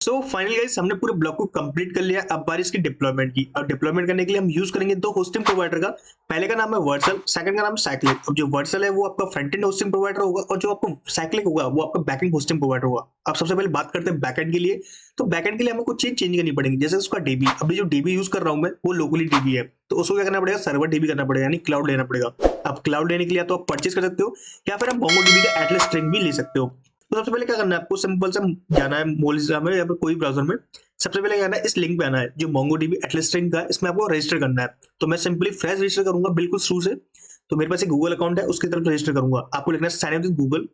So finally guys हमने पूरे block को कंप्लीट कर लिया। अब बारी इसकी डिप्लॉयमेंट की। अब डिप्लॉयमेंट करने के लिए हम यूज करेंगे दो होस्टिंग प्रोवाइडर का। पहले का नाम है वर्सल, सेकंड का नाम है साइक्लिक। अब जो वर्सल है वो आपका फ्रंट एंड होस्टिंग प्रोवाइडर होगा और जो आपका साइक्लिक होगा वो आपका बैकएंड होस्टिंग प्रोवाइडर होगा। अब सबसे पहले बात करते हैं बैकएंड के लिए। तो बैकएंड के लिए हमें कुछ चीज चेंज करनी पड़ेगी, जैसे उसका डीबी। अभी जो डीबी यूज कर रहा हूं मैं वो लोकली डीबी है, तो उसको क्या करना पड़ेगा, सर्वर डीबी करना पड़ेगा, यानी क्लाउड लेना पड़ेगा। अब क्लाउड लेने के लिए तो आप परचेज कर सकते हो या फिर आप मोंगो डीबी का एटलस स्ट्रिंग भी ले सकते हो। तो सबसे पहले क्या करना है आपको, सिंपल सा जाना है मोलिजा में या फिर कोई ब्राउजर में। सबसे पहले क्या करना है, इस लिंक पे आना है जो MongoDB एटलस स्ट्रिंग का है, इसमें आपको रजिस्टर करना है। तो मैं सिंपली फ्रेश रजिस्टर करूंगा बिल्कुल शुरू से। तो मेरे पास एक गूगल अकाउंट है, उसकी तरफ रजिस्टर करूंगा। आपको लिखना है sign up with Google.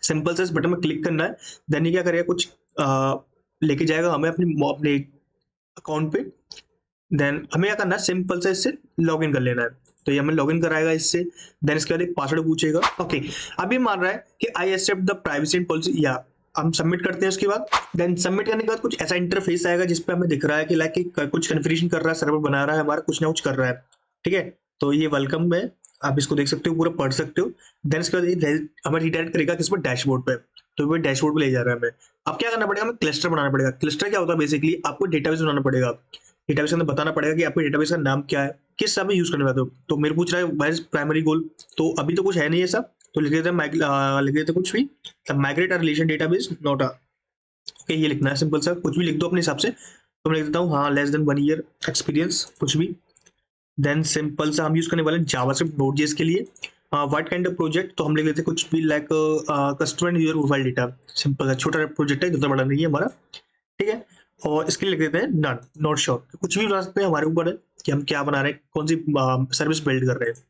Simple से इस बटन में क्लिक करना है। देन ये क्या करेगा, कुछ लेके जाएगा हमें अपने अकाउंट पे। देन हमें क्या करना है, सिंपल से इससे लॉग इन कर लेना है। तो ये हमें लॉग इन कराएगा इससे। देन इसके बाद एक पासवर्ड पूछेगा। ओके, अब ये मान रहा है कि I accept the privacy and policy, या हम सबमिट करते हैं उसके बाद। देन सबमिट करने के बाद कुछ ऐसा इंटरफेस आएगा जिसपे हमें दिख रहा है कि लाइक कुछ कन्फिग्रेशन कर रहा है, सर्वर बना रहा है हमारा, कुछ ना कुछ कर रहा है। ठीक है, तो ये वेलकम है, आप इसको देख सकते हो, पूरा पढ़ सकते हो। देन इसके बाद ये हमें रिडायरेक्ट करेगा किस पर, डैशबोर्ड पे। तो वो डैशबोर्ड पे ले जा रहा है हमें। अब क्या करना पड़ेगा, हमें क्लस्टर बनाना पड़ेगा। क्लस्टर क्या होता है, बेसिकली आपको डेटाबेस बनाना पड़ेगा। डेटाबेस के अंदर बताना पड़ेगा कि आपके डेटाबेस का नाम क्या है, किस समय यूज करने वाले हो। तो मेरे पूछ रहा है व्हाट इज प्राइमरी गोल, तो अभी तो कुछ है नहीं ऐसा। तो लिख देते हैं लिख देते कुछ भी, migrate relation database note okay, ये लिखना है सिंपल सा, कुछ भी लिख दो अपने हिसाब से। तो मैं लिख देता हूँ हाँ, लेस देन 1 ईयर एक्सपीरियंस, कुछ भी। देन सिंपल सा हम यूज करने वाले हैं जावास्क्रिप्ट नोड.जेएस के लिए। व्हाट काइंड ऑफ प्रोजेक्ट, तो हम लिख देते हैं कुछ भी like customer and user profile data. Simple सा छोटा प्रोजेक्ट है, ज्यादा बड़ा नहीं है हमारा। ठीक है, और इसके लिए लिख देते हैं नन, नॉट श्योर। कुछ भी बना सकते हैं, हमारे ऊपर है कि हम क्या बना रहे हैं, कौन सी सर्विस बिल्ड कर रहे हैं।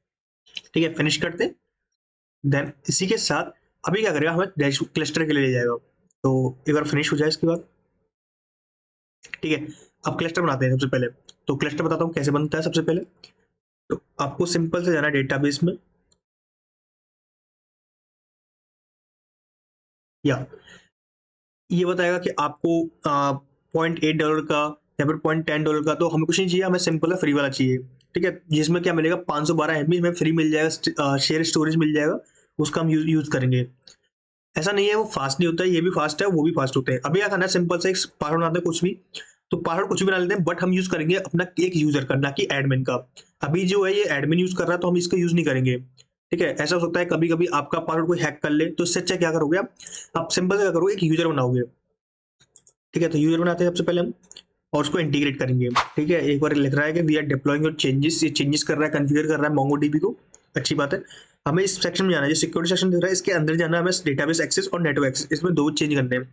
ठीक है, फिनिश करते हैं। देन इसी के साथ अभी क्या करेगा, हमें डैश क्लस्टर के लिए ले जाएगा। तो एक बार फिनिश हो जाए इसके बाद, ठीक है, अब क्लस्टर बनाते हैं सबसे पहले। तो क्लस्टर बताता हूँ कैसे बनता है। सबसे पहले तो आपको सिंपल से जाना है डेटाबेस में, या ये बताएगा कि आपको $0.8 का या फिर $0.10 का, तो हमें कुछ नहीं चाहिए, हमें सिंपल है फ्री वाला चाहिए। ठीक है, जिसमें क्या मिलेगा, 512 MB हमें फ्री मिल जाएगा, शेयर स्टोरेज मिल जाएगा, उसका हम यूज करेंगे। ऐसा नहीं है वो फास्ट नहीं होता है, ये भी फास्ट है, वो भी फास्ट होते हैं। अभी क्या करना है, सिंपल से एक पासवर्ड बनाते हैं कुछ भी। तो पासवर्ड कुछ भी बना लेते हैं, बट हम यूज करेंगे अपना एक यूजर का, ना कि एडमिन का। अभी जो है ये एडमिन यूज कर रहा है, तो हम इसका यूज नहीं करेंगे। ठीक है, ऐसा हो सकता है कभी कभी आपका पासवर्ड कोई हैक कर ले, तो इससे अच्छा क्या करोगे आप सिंपल से क्या करोगे, एक यूजर बनाओगे। ठीक है, तो यूजर बनाते हैं सबसे पहले हम, और उसको इंटीग्रेट करेंगे। ठीक है, एक बार लिख रहा है कि we are deploying your changes, ये चेंजेस कर रहा है, कॉन्फ़िगर कर रहा है MongoDB को। अच्छी बात है। हमें इस सेक्शन में जाना है, जो सिक्योरिटी सेक्शन दिख रहा है, इसके अंदर जाना है हमें, डेटाबेस एक्सेस और नेटवर्क एक्सेस, इसमें दो चेंज करने हैं।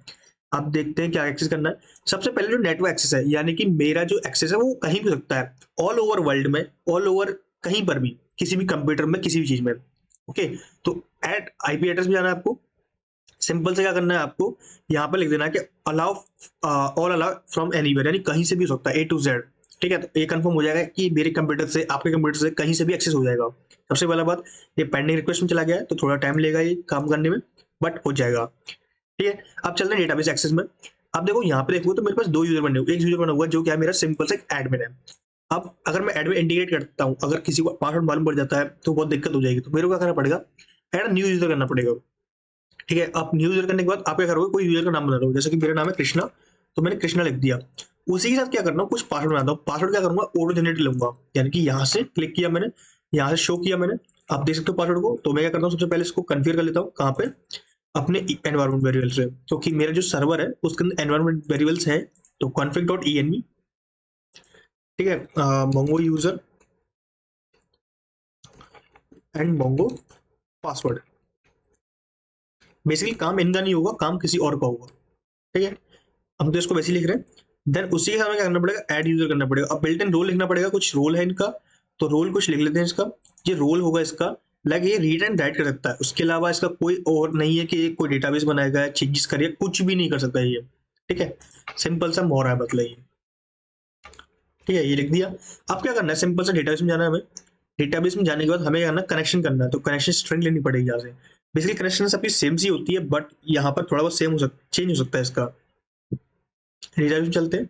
आप देखते हैं क्या एक्सेस करना है। सबसे पहले जो नेटवर्क एक्सेस है, यानी कि मेरा जो एक्सेस है वो कहीं भी हो सकता है, ऑल ओवर वर्ल्ड में, ऑल ओवर कहीं पर भी, किसी भी कंप्यूटर में, किसी भी चीज में। ओके, तो एट आईपी एड्रेस भी जाना है आपको। सिंपल से क्या करना है आपको, यहाँ पर लिख देना है कि allow all allow from anywhere, यानी कहीं से भी हो सकता है, A to Z। ठीक है, तो ये कंफर्म हो जाएगा कि मेरे कंप्यूटर से, आपके कंप्यूटर से, कहीं से भी एक्सेस हो जाएगा। सबसे पहला बात, ये पेंडिंग रिक्वेस्ट में चला गया है, तो थोड़ा टाइम लेगा ये काम करने में, बट हो जाएगा। ठीक है, अब चलते हैं डेटाबेस एक्सेस में। अब देखो यहाँ पे देखो तो मेरे पास दो यूजर बने हुए, एक यूजर बना हुआ है जो क्या है मेरा सिंपल से एडमिन है। अब अगर मैं एडमिन इंटीग्रेट करता हूँ, अगर किसी को पासवर्ड मालूम पड़ जाता है तो बहुत दिक्कत हो जाएगी, तो मेरे को क्या करना पड़ेगा, ऐड न्यू यूजर करना पड़ेगा। ठीक है, आप न्यू यूजर करने के बाद आप क्या करोगे, कोई यूजर का नाम बना लो, जैसे कि मेरा नाम है कृष्णा, तो मैंने कृष्णा लिख दिया। उसी के साथ क्या करना, कुछ पासवर्ड बनाता हूँ। पासवर्ड क्या करूंगा, ऑटो जनरेट लूंगा, यानी कि यहाँ से क्लिक किया मैंने, यहाँ से शो किया मैंने, आप देख सकते हो पासवर्ड को। तो मैं क्या करता हूँ, सबसे पहले इसको कन्फिगर कर लेता हूँ, कहाँ पे, अपने एनवायरमेंट वेरिएबल से, क्योंकि मेरा जो सर्वर है उसके अंदर एनवायरमेंट वेरिएबल्स है। तो config.env, ठीक है, Mongo user and Mongo password. Basically काम इनका नहीं होगा, काम किसी और का होगा। ठीक है, हम तो इसको वैसे ही लिख रहे हैं। देन उसी के साथ में क्या करना पड़ेगा, ऐड यूजर करना पड़ेगा। अब बिल्ट इन रोल लिखना पड़ेगा, कुछ रोल है इनका, तो रोल कुछ लिख लेते हैं इसका। ये रोल होगा इसका, लाइक ये रीड एंड राइट कर सकता है, उसके अलावा इसका कोई और नहीं है कि ये कोई डेटाबेस बनाएगा, चेंजेस करिए, कुछ भी नहीं कर सकता ये। ठीक है, सिंपल सा मोहरा है मतलब ये। ठीक है, ये लिख दिया। अब क्या करना है, सिंपल सा डेटाबेस में जाना है हमें। डेटाबेस में जाने के बाद हमें क्या करना है, कनेक्शन करना है। तो कनेक्शन स्ट्रिंग लेनी पड़ेगी यहाँ से। बेसिकली कनेक्शन सबकी सेम सी होती है, बट यहाँ पर थोड़ा बहुत सेम हो सकता, चेंज हो सकता है इसका। डेटाबेस में चलते हैं,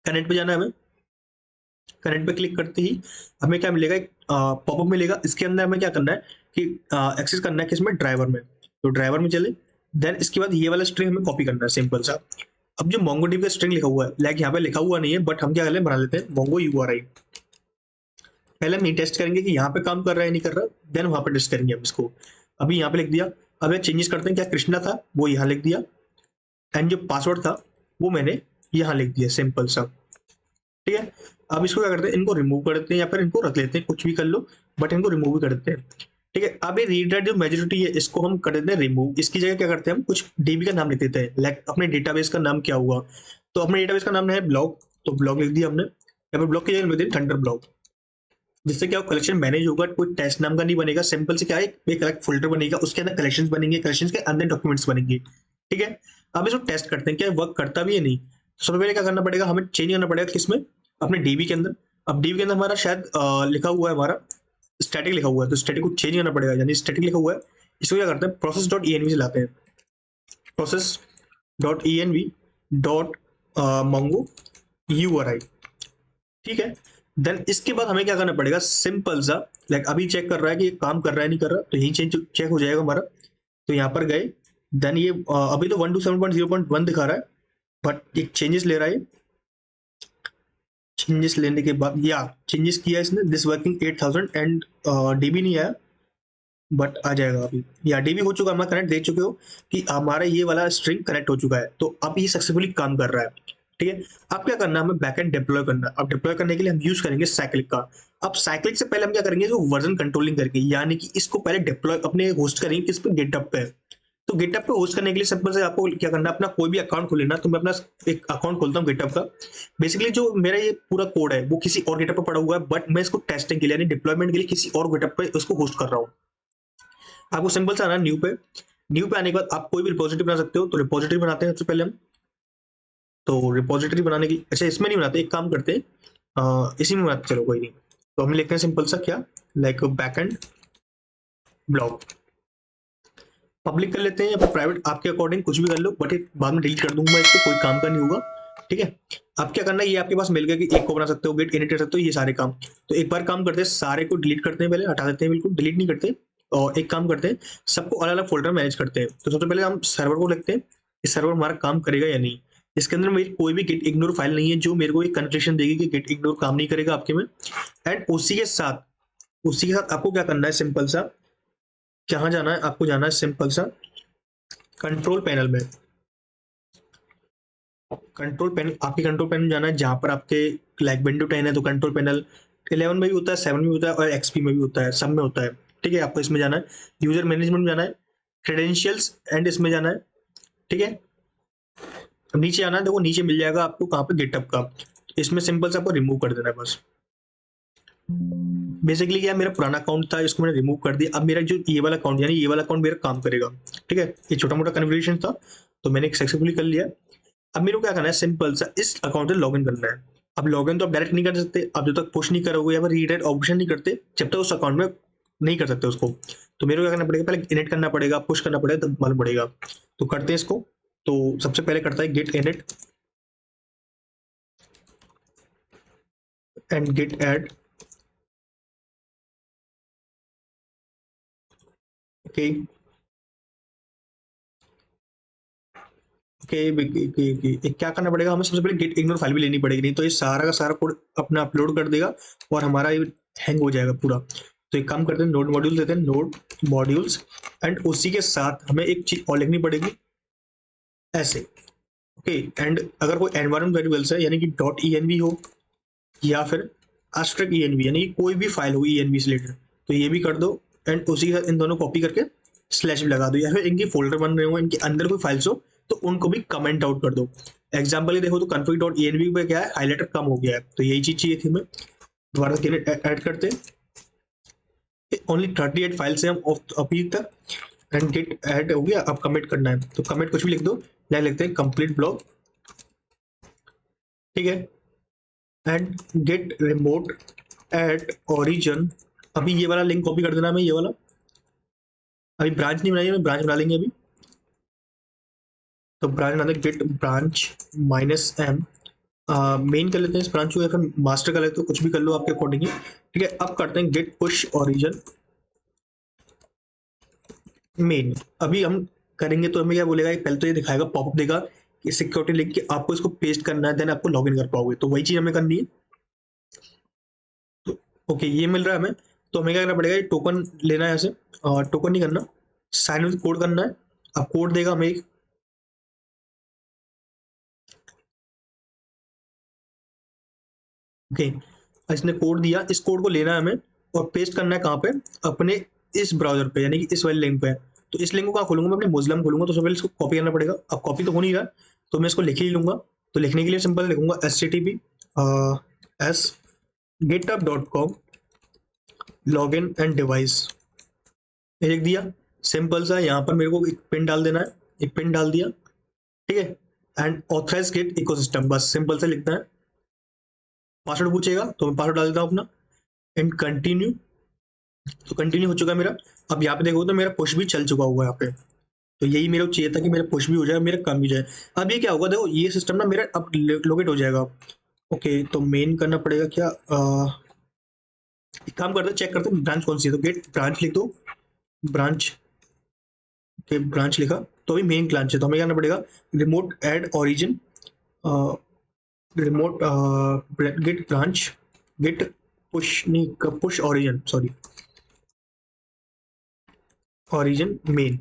कनेक्ट पे जाना है हमें। कनेक्ट पे क्लिक करते ही हमें क्या मिलेगा, एक पॉपअप मिलेगा। इसके अंदर हमें क्या करना है कि एक्सेस करना है किसमें, ड्राइवर में। तो ड्राइवर में चले। देन इसके बाद ये वाला स्ट्रिंग हमें कॉपी करना है, सिंपल सा। अब जो MongoDB का स्ट्रिंग लिखा हुआ है, लाइक यहाँ पे लिखा हुआ नहीं है, बट हम क्या कर लें, बना लेते हैं Mongo URI। पहले हम ये टेस्ट करेंगे कि यहाँ पे काम कर रहा है नहीं कर रहा, देन वहां पे टेस्ट करेंगे हम इसको। अभी यहाँ पे लिख दिया। अब ये चेंजेस करते हैं, क्या कृष्णा था वो यहाँ लिख दिया, एंड जो पासवर्ड था वो मैंने यहाँ लिख दिया, सिंपल सा। ठीक है, अब इसको क्या करते हैं, इनको रिमूव कर देते हैं या फिर इनको रख लेते हैं, कुछ भी कर लो, बट इनको रिमूव भी कर देते हैं। ठीक है, अब ये रीड राइट जो मेजोरिटी है इसको हम कर देते हैं रिमूव। इसकी जगह क्या करते हैं, हम कुछ डीबी का नाम लिख देते हैं, लाइक अपने डेटाबेस का नाम क्या हुआ, तो अपने डेटाबेस का नाम है ब्लॉग, तो ब्लॉग लिख दिया हमने। या फिर ब्लॉग की जगह लिख देते थंडर ब्लॉग, जिससे क्या कलेक्शन मैनेज होगा, कोई टेस्ट नाम का नहीं बनेगा, सिंपल से क्या है, एक अलग फोल्डर बनेगा, उसके अंदर कलेक्शंस बनेंगे, कलेक्शंस के अंदर डॉक्यूमेंट्स बनेंगे। ठीक है, अब इसको टेस्ट करते हैं क्या वर्क करता भी है नहीं। तो सबसे पहले क्या करना पड़ेगा, हमें चेंज करना पड़ेगा किसमें, अपने डीबी के अंदर। अब डीबी के अंदर हमारा शायद लिखा हुआ है, हमारा स्टैटिक लिखा हुआ है, तो स्टैटिक को चेंज करना पड़ेगा, यानी स्टैटिक लिखा हुआ है, इसको क्या करते हैं प्रोसेस डॉट ई से लाते हैं, प्रोसेस डॉट डॉट मंगो URI। ठीक है, देन इसके बाद हमें क्या करना पड़ेगा, सिंपल सा, लाइक अभी चेक कर रहा है कि ये काम कर रहा है नहीं कर रहा, तो यही चेंज चेक हो जाएगा हमारा। तो यहाँ पर गए, देन ये अभी तो 127.0.1 दिखा रहा है, बट एक चेंजेस ले रहा है। चेंजेस लेने के बाद या चेंजेस किया इसने, दिस वर्किंग 8000 एंड डीबी नहीं आया, बट आ जाएगा अभी। या डीबी हो चुका, हमारा कनेक्ट देख चुके हो कि हमारा ये वाला स्ट्रिंग कनेक्ट हो चुका है, तो अब ये सक्सेसफुली काम कर रहा है। ठीक है, अब क्या करना है, हमें बैकएंड डिप्लॉय करना है। अब डिप्लॉय करने के लिए हम यूज करेंगे साइक्लिक का। अब साइक्लिक से पहले हम क्या करेंगे, जो वर्जन कंट्रोलिंग करके, यानी कि इसको पहले डिप्लॉय अपने होस्ट करेंगे किस पे, गिटहब पे। तो गिटहब पे होस्ट करने के लिए सिंपल से आपको क्या करना है, अपना कोई भी अकाउंट खोल लेना। तो मैं अपना एक अकाउंट खोलता हूँ गिटहब का। बेसिकली जो मेरा ये पूरा कोड है वो किसी और गिटहब पे पड़ा हुआ है, बट मैं इसको टेस्टिंग के लिए यानी डिप्लॉयमेंट के लिए किसी और गिटहब पे उसको होस्ट कर रहा हूँ। आपको सिंपल सा आना न्यू पे। न्यू पे आने के बाद आप कोई भी रिपोजिटरी बना सकते हो, तो रिपोजिटरी बनाते हैं सबसे पहले हम। तो रिपोजिटरी बनाने की, अच्छा इसमें नहीं बनाते, एक काम करते हैं इसी में बनाते, चलो कोई नहीं। तो हम लिखते हैं सिंपल सा क्या, लाइक बैकएंड ब्लॉग, पब्लिक कर लेते हैं या फिर प्राइवेट, आपके अकॉर्डिंग कुछ भी कर लो, बट बाद में डिलीट कर दूंगा मैं इसको, कोई काम का नहीं होगा। ठीक है, अब क्या करना है, ये आपके पास मिल गया कि एक को बना सकते हो, गेट इनिट कर सकते हो, ये सारे काम। तो एक बार काम करते हैं, सारे को डिलीट करते हैं, पहले हटा देते हैं, बिल्कुल डिलीट नहीं करते। और एक काम करते हैं, सबको अलग अलग फोल्डर मैनेज करते हैं। तो सबसे पहले हम सर्वर को लिखते हैं, इस सर्वर हमारा काम करेगा या नहीं। इसके अंदर मेरी कोई भी गिट इग्नोर फाइल नहीं है जो मेरे को एक कन्फर्मेशन देगी कि गिट इग्नोर काम नहीं करेगा आपके में। एंड उसी के साथ आपको क्या करना है, सिंपल सा कहाँ जाना है, आपको जाना है सिंपल सा कंट्रोल पैनल में। कंट्रोल पैनल, आपकी कंट्रोल पैनल जाना है जहां पर आपके लाइक विंडो 10 है तो कंट्रोल पैनल 11 में भी होता है, 7 में भी होता है और एक्सपी में भी होता है, सब में होता है। ठीक है, आपको इसमें जाना है, यूजर मैनेजमेंट में जाना है, क्रेडेंशियल्स एंड इसमें जाना है। ठीक है, अब नीचे आना है, देखो नीचे मिल जाएगा आपको कहाँ पे, गिटहब का। इसमें सिंपल से आपको रिमूव कर देना है बस। बेसिकली क्या, मेरा पुराना अकाउंट था, इसको मैंने रिमूव कर दिया। अब मेरा जो ये वाला अकाउंट, यानी ये वाला अकाउंट मेरा काम करेगा। ठीक है, ये छोटा मोटा कन्फिगरेशन था तो मैंने सक्सेसफुली कर लिया। अब मेरे को क्या करना है, सिंपल सा इस अकाउंट से लॉगिन करना है। अब लॉगिन तो आप डायरेक्ट नहीं कर सकते, आप जब तक पुश नहीं करोगे या फिर रीडायरेक्ट ऑप्शन नहीं करते, जब तक उस अकाउंट में नहीं कर सकते उसको। तो मेरे को क्या करना पड़ेगा, पहले इनिट करना पड़ेगा, पुश करना पड़ेगा, तब मालूम पड़ेगा। तो करते हैं इसको। तो सबसे पहले करता है git init and git add. Okay क्या करना पड़ेगा हमें, सबसे पहले गेट इग्नोर फाइल भी लेनी पड़ेगी, नहीं तो ये सारा का सारा कोड अपना अपलोड कर देगा और हमारा ये हैंग हो जाएगा पूरा। तो एक काम करते हैं, नोड मॉड्यूल्स देते हैं, नोड मॉड्यूल्स, एंड उसी के साथ हमें एक चीज और लिखनी पड़ेगी ऐसे। ओके, एंड अगर कोई एनवायरमेंट वेरिएबल्स है, यानी कि डॉट env हो या फिर आस्ट्रिक env, यानी कोई भी फाइल हो env से रिलेटेड, तो ये भी कर दो। एंड उसी के साथ इन दोनों कॉपी करके स्लैश भी लगा दो, या फिर इनकी फोल्डर बन रहे हो, इनके अंदर कोई फाइल्स हो तो उनको भी कमेंट आउट कर दो। एग्जाम्पल देखो तो config डॉट env पे क्या है, हाईलाइटर कम हो गया है, तो यही चीज चाहिए थी हमें। दोबारा से ऐड करते हैं, ओनली 38 फाइल्स हैं हम अभी तक। एंड गेट ऐड हो गया, अब कमिट करना है तो कमिट कुछ भी लिख दो, या लिखते हैं कंप्लीट ब्लॉग। ठीक है, and git remote at origin. अभी ये वाला लिंक कॉपी कर देना हमें, ये वाला। अभी ब्रांच नहीं बनाई है, ब्रांच बना लेंगे अभी। तो ब्रांच बना गेट ब्रांच -m, मेन कर लेते हैं इस ब्रांच को, या फिर मास्टर कर लेते हो, कुछ भी कर लो आपके अकॉर्डिंग। ठीक है, अब करते हैं गेट पुश ओरिजिन मेन। अभी हम करेंगे तो हमें क्या बोलेगा, पहले तो ये दिखाएगा, पॉपअप देगा सिक्योरिटी लिंक की आपको इसको पेस्ट करना है, देन आपको लॉग इन कर पाओगे। तो वही चीज़ हमें करनी है। तो ओके, ये मिल रहा है हमें। तो हमें क्या करना पड़ेगा, ये टोकन लेना है ऐसे, टोकन नहीं करना, साइन विद कोड करना है। अब कोड देगा हमें एक, ओके, इसने कोड दिया, इस कोड को लेना है हमें और पेस्ट करना है कहाँ पे, अपने इस ब्राउजर पे, यानी कि इस वाले लिंक पे। तो इस लिंक को कहाँ खोलूंगा मैं, अपने मोज़िला में खोलूंगा। तो सबसे पहले इसको कॉपी करना पड़ेगा। अब कॉपी तो हो नहीं रहा, तो मैं इसको लिख ही लूंगा। तो लिखने के लिए सिंपल लिखूंगा HTTP S github.com login and device, ये लिख दिया। सिंपल सा, यहाँ पर मेरे को एक पिन डाल देना है, एक पिन डाल दिया, ठीक है। एंड ऑथराइज गेट इकोसिस्टम, बस सिंपल से लिखना है। पासवर्ड पूछेगा तो मैं पासवर्ड डाल देता हूँ अपना, एंड कंटिन्यू। तो कंटिन्यू हो चुका है मेरा। अब यहाँ पे देखो तो मेरा पुश भी चल चुका हुआ है यहाँ पे। तो यही मेरे को चाहिए था कि मेरा पुश भी हो जाए, मेरा काम भी जाए। अब ये क्या होगा, देखो ये सिस्टम ना मेरा अब लोकेट हो जाएगा। ओके, तो मेन करना पड़ेगा क्या, एक काम करते हैं, चेक करते हैं ब्रांच कौन सी है। तो गेट ब्रांच लिख दो, ब्रांच के ब्रांच लिखा, तो अभी मेन ब्रांच है। तो हमें क्या करना पड़ेगा, remote add origin, remote git branch, git push नहीं, push origin, sorry, origin main,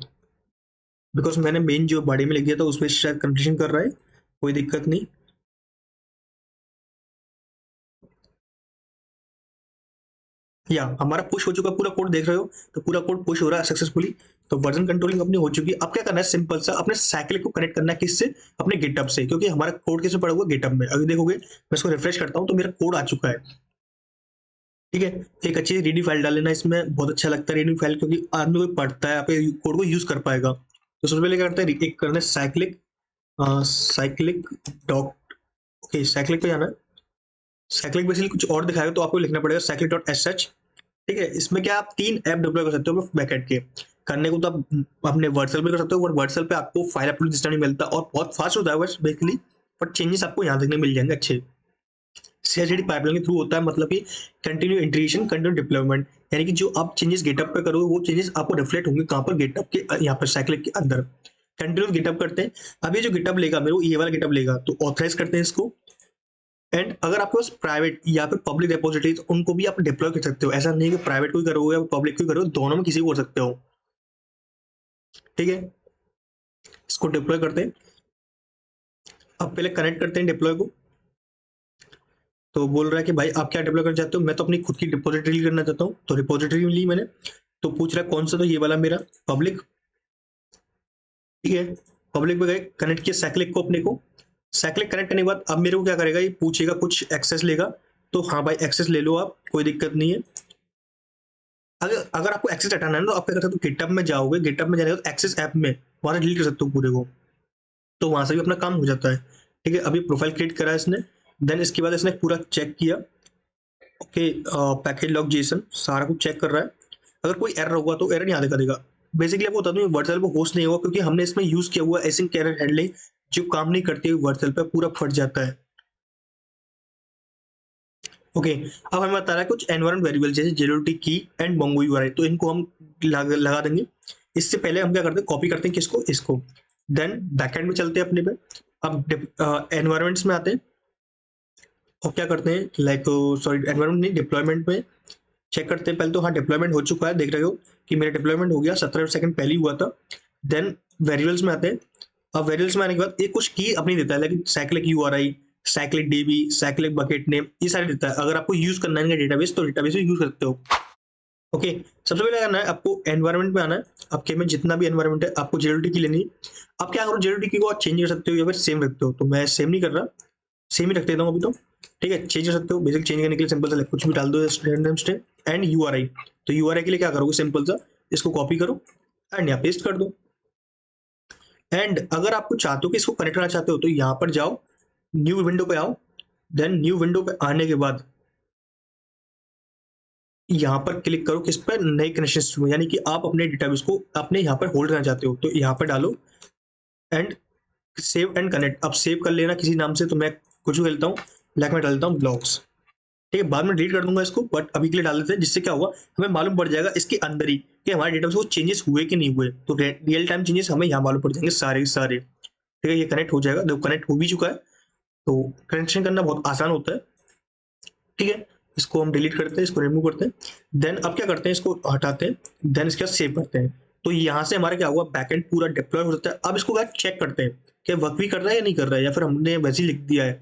because मैंने मेन जो बॉडी में लिख दिया था उस पर शायद कंडीशन कर रहा है, कोई दिक्कत नहीं। या हमारा पुश हो चुका, पूरा कोड देख रहे हो, तो पूरा कोड पुश हो रहा है सक्सेसफुली। तो वर्जन कंट्रोलिंग अपनी हो चुकी है। अब क्या करना है, सिंपल सा अपने साइक्लिक को कनेक्ट करना है, किससे, अपने गिटहब से, क्योंकि हमारा कोड किसमें पड़ा हुआ है, गिटहब में। अभी देखोगे मैं इसको रिफ्रेश करता हूँ तो मेरा कोड आ चुका है, ठीक है। एक अच्छी रेडी फाइल डाल लेना इसमें, बहुत अच्छा लगता है रेडी फाइल, क्योंकि आदमी कोई पढ़ता है आपके कोड को यूज कर पाएगा। तो सबसे पहले क्या करते हैं, एक करना है cyclic, cyclic dot, okay, cyclic पे जाना है। साइक्लिक बेसिकली कुछ और दिखाएगा, तो आपको लिखना पड़ेगा साइक्लिक डॉट एस एच, ठीक है। इसमें क्या आप 3 ऐप डिप्लॉय कर सकते हो बैकएंड के। करने को तो आप अपने वर्चुअल पे कर सकते हो, बट वर्चुअल पे आपको फाइल अपलोड सिस्टम नहीं मिलता और बहुत फास्ट होता है बस बेसिकली, बट चेंजेस आपको यहाँ देखने मिल जाएंगे अच्छे। CI/CD पाइपलाइन के थ्रू होता है, मतलब कि कंटिन्यू इंटीग्रेशन, कंटिन्यू डिप्लॉयमेंट, यानी कि जो आप चेंजेस गेटअप पे करोगे वो चेंजेस आपको रिफ्लेक्ट होंगे कहाँ पर, गेटअप के यहाँ पर साइक्लिक के अंदर। कंटिन्यूस गेटअप करते हैं। अब ये जो गेटअप लेगा मेरे को, ये वाला गेटअप लेगा, तो ऑथराइज करते हैं इसको। एंड अगर आपके पास प्राइवेट या फिर पब्लिक रिपोजिटरी, तो उनको भी आप डिप्लॉय कर सकते हो। ऐसा नहीं है कि प्राइवेट को ही करोगे या पब्लिक को ही करोगे, दोनों में किसी को कर सकते हो, ठीक है। इसको डिप्लॉय करते हैं। अब पहले कनेक्ट करते हैं डिप्लॉय को। तो बोल रहा है कि भाई आप क्या डिप्लॉय करना चाहते हो, मैं तो अपनी खुद की रिपोजिटरी करना चाहता हूँ। तो रिपोजिटरी ली मैंने, तो पूछ रहा है कौन सा, तो ये वाला मेरा पब्लिक, ठीक है। पब्लिक पे गए, कनेक्ट किया साइक्लिक को अपने को। साइक्लिक कनेक्ट करने के बाद अब मेरे को क्या करेगा, ये पूछेगा कुछ एक्सेस लेगा। तो हाँ भाई एक्सेस ले लो आप, कोई दिक्कत नहीं है। अगर अगर आपको एक्सेस हटाना है ना, तो आप क्या कर सकते हो, गिटहब में जाओगे, गिटहब में जाने के बाद एक्सेस ऐप में वहां से डिलीट कर सकते हो पूरे को, तो वहां से भी अपना काम हो जाता है, ठीक है। अभी प्रोफाइल क्रिएट करा है इसने, देन इसके बाद इसने पूरा चेक किया, ओके, पैकेज लॉग जेसन सारा कुछ चेक कर रहा है। अगर कोई एरर होगा तो एरर यहाँ दिखा देगा। बेसिकली आपको बता दूं, व्हाट्सएप पे होस्ट नहीं होगा, क्योंकि हमने इसमें यूज किया हुआ एसिंक एरर हैंडलिंग, जो काम नहीं करती है व्हाट्सएप पे, पूरा फट जाता है, ओके। अब हमें बता रहा है कुछ एनवायरमेंट वेरिएबल जैसे जेलोटी की एंड मोंगो यूआरएल, तो इनको हम लगा देंगे। इससे पहले हम क्या करते हैं, कॉपी करते हैं किसको, इसको। देन बैकएंड में चलते हैं अपने पे। अब एनवायरमेंट्स में आते हैं और क्या करते हैं, लाइक सॉरी एनवायरमेंट नहीं, डिप्लॉयमेंट में चेक करते हैं पहले। तो हाँ डिप्लॉयमेंट हो चुका है, देख रहे हो कि मेरा डिप्लॉयमेंट हो गया, 17 सेकंड पहले ही हुआ था। देन वेरिएबल्स में आते हैं। अब वेरिएबल्स में आने के बाद एक कुछ की अपनी देता है, लेकिन cyclic URI, cyclic dB, cyclic bucket name, ये सारे देता है। अगर आपको यूज करना है डेटाबेस, तो डेटाबेस यूज कर सकते हो, ओके। सबसे पहले करना है आपको एनवायरमेंट में आना है। आपके में जितना भी एनवायरमेंट है आपको जेलोटी की लेनी है। अब क्या करो, जेलोटी की को आप चेंज कर सकते हो या फिर सेम रखते हो, तो मैं सेम नहीं कर रहा, सेम ही रख देता हूँ अभी तो, ठीक है। चेंज कर सकते हो, बेसिक चेंज करने के लिए सिंपल सा कुछ भी डाल दो, रैंडम स्ट्रिंग एंड यूआरआई। तो यूआरआई के लिए क्या करोगे, सिंपल सा इसको कॉपी करो एंड यहाँ पेस्ट कर दो। एंड अगर आपको चाहते हो कि इसको कनेक्ट करना चाहते हो, तो यहाँ पर जाओ, न्यू विंडो पे आओ। देन न्यू विंडो पे आने के बाद यहाँ पर क्लिक करो, किस पर, नए कनेक्शन, यानी कि आप अपने डेटाबेस को अपने यहाँ पर होल्ड करना चाहते हो, तो यहाँ पर डालो एंड सेव एंड कनेक्ट। अब सेव कर लेना किसी नाम से, तो मैं कुछ भी खेलता हूँ, लाइक मैं डालता हूँ ब्लॉग्स, ठीक है। बाद में डिलीट कर दूंगा इसको, बट अभी के लिए डाल देते हैं, जिससे क्या होगा, हमें मालूम पड़ जाएगा इसके अंदर ही कि हमारे डेटाबेस को चेंजेस हुए कि नहीं हुए। तो रियल टाइम चेंजेस हमें यहाँ मालूम पड़ जाएंगे सारे सारे, ठीक है, ये कनेक्ट हो जाएगा, देखो कनेक्ट हो भी चुका है। तो कनेक्शन करना बहुत आसान होता है, ठीक है। इसको हम डिलीट करते हैं, इसको रिमूव करते हैं। देन अब क्या करते हैं, इसको हटाते हैं, देन इसके बाद सेव करते हैं। तो यहाँ से हमारा क्या हुआ, बैकएंड पूरा डिप्लॉय हो जाता है। अब इसको क्या चेक करते हैं कि वर्क भी कर रहा है या नहीं कर रहा है, या फिर हमने वैसे ही लिख दिया है,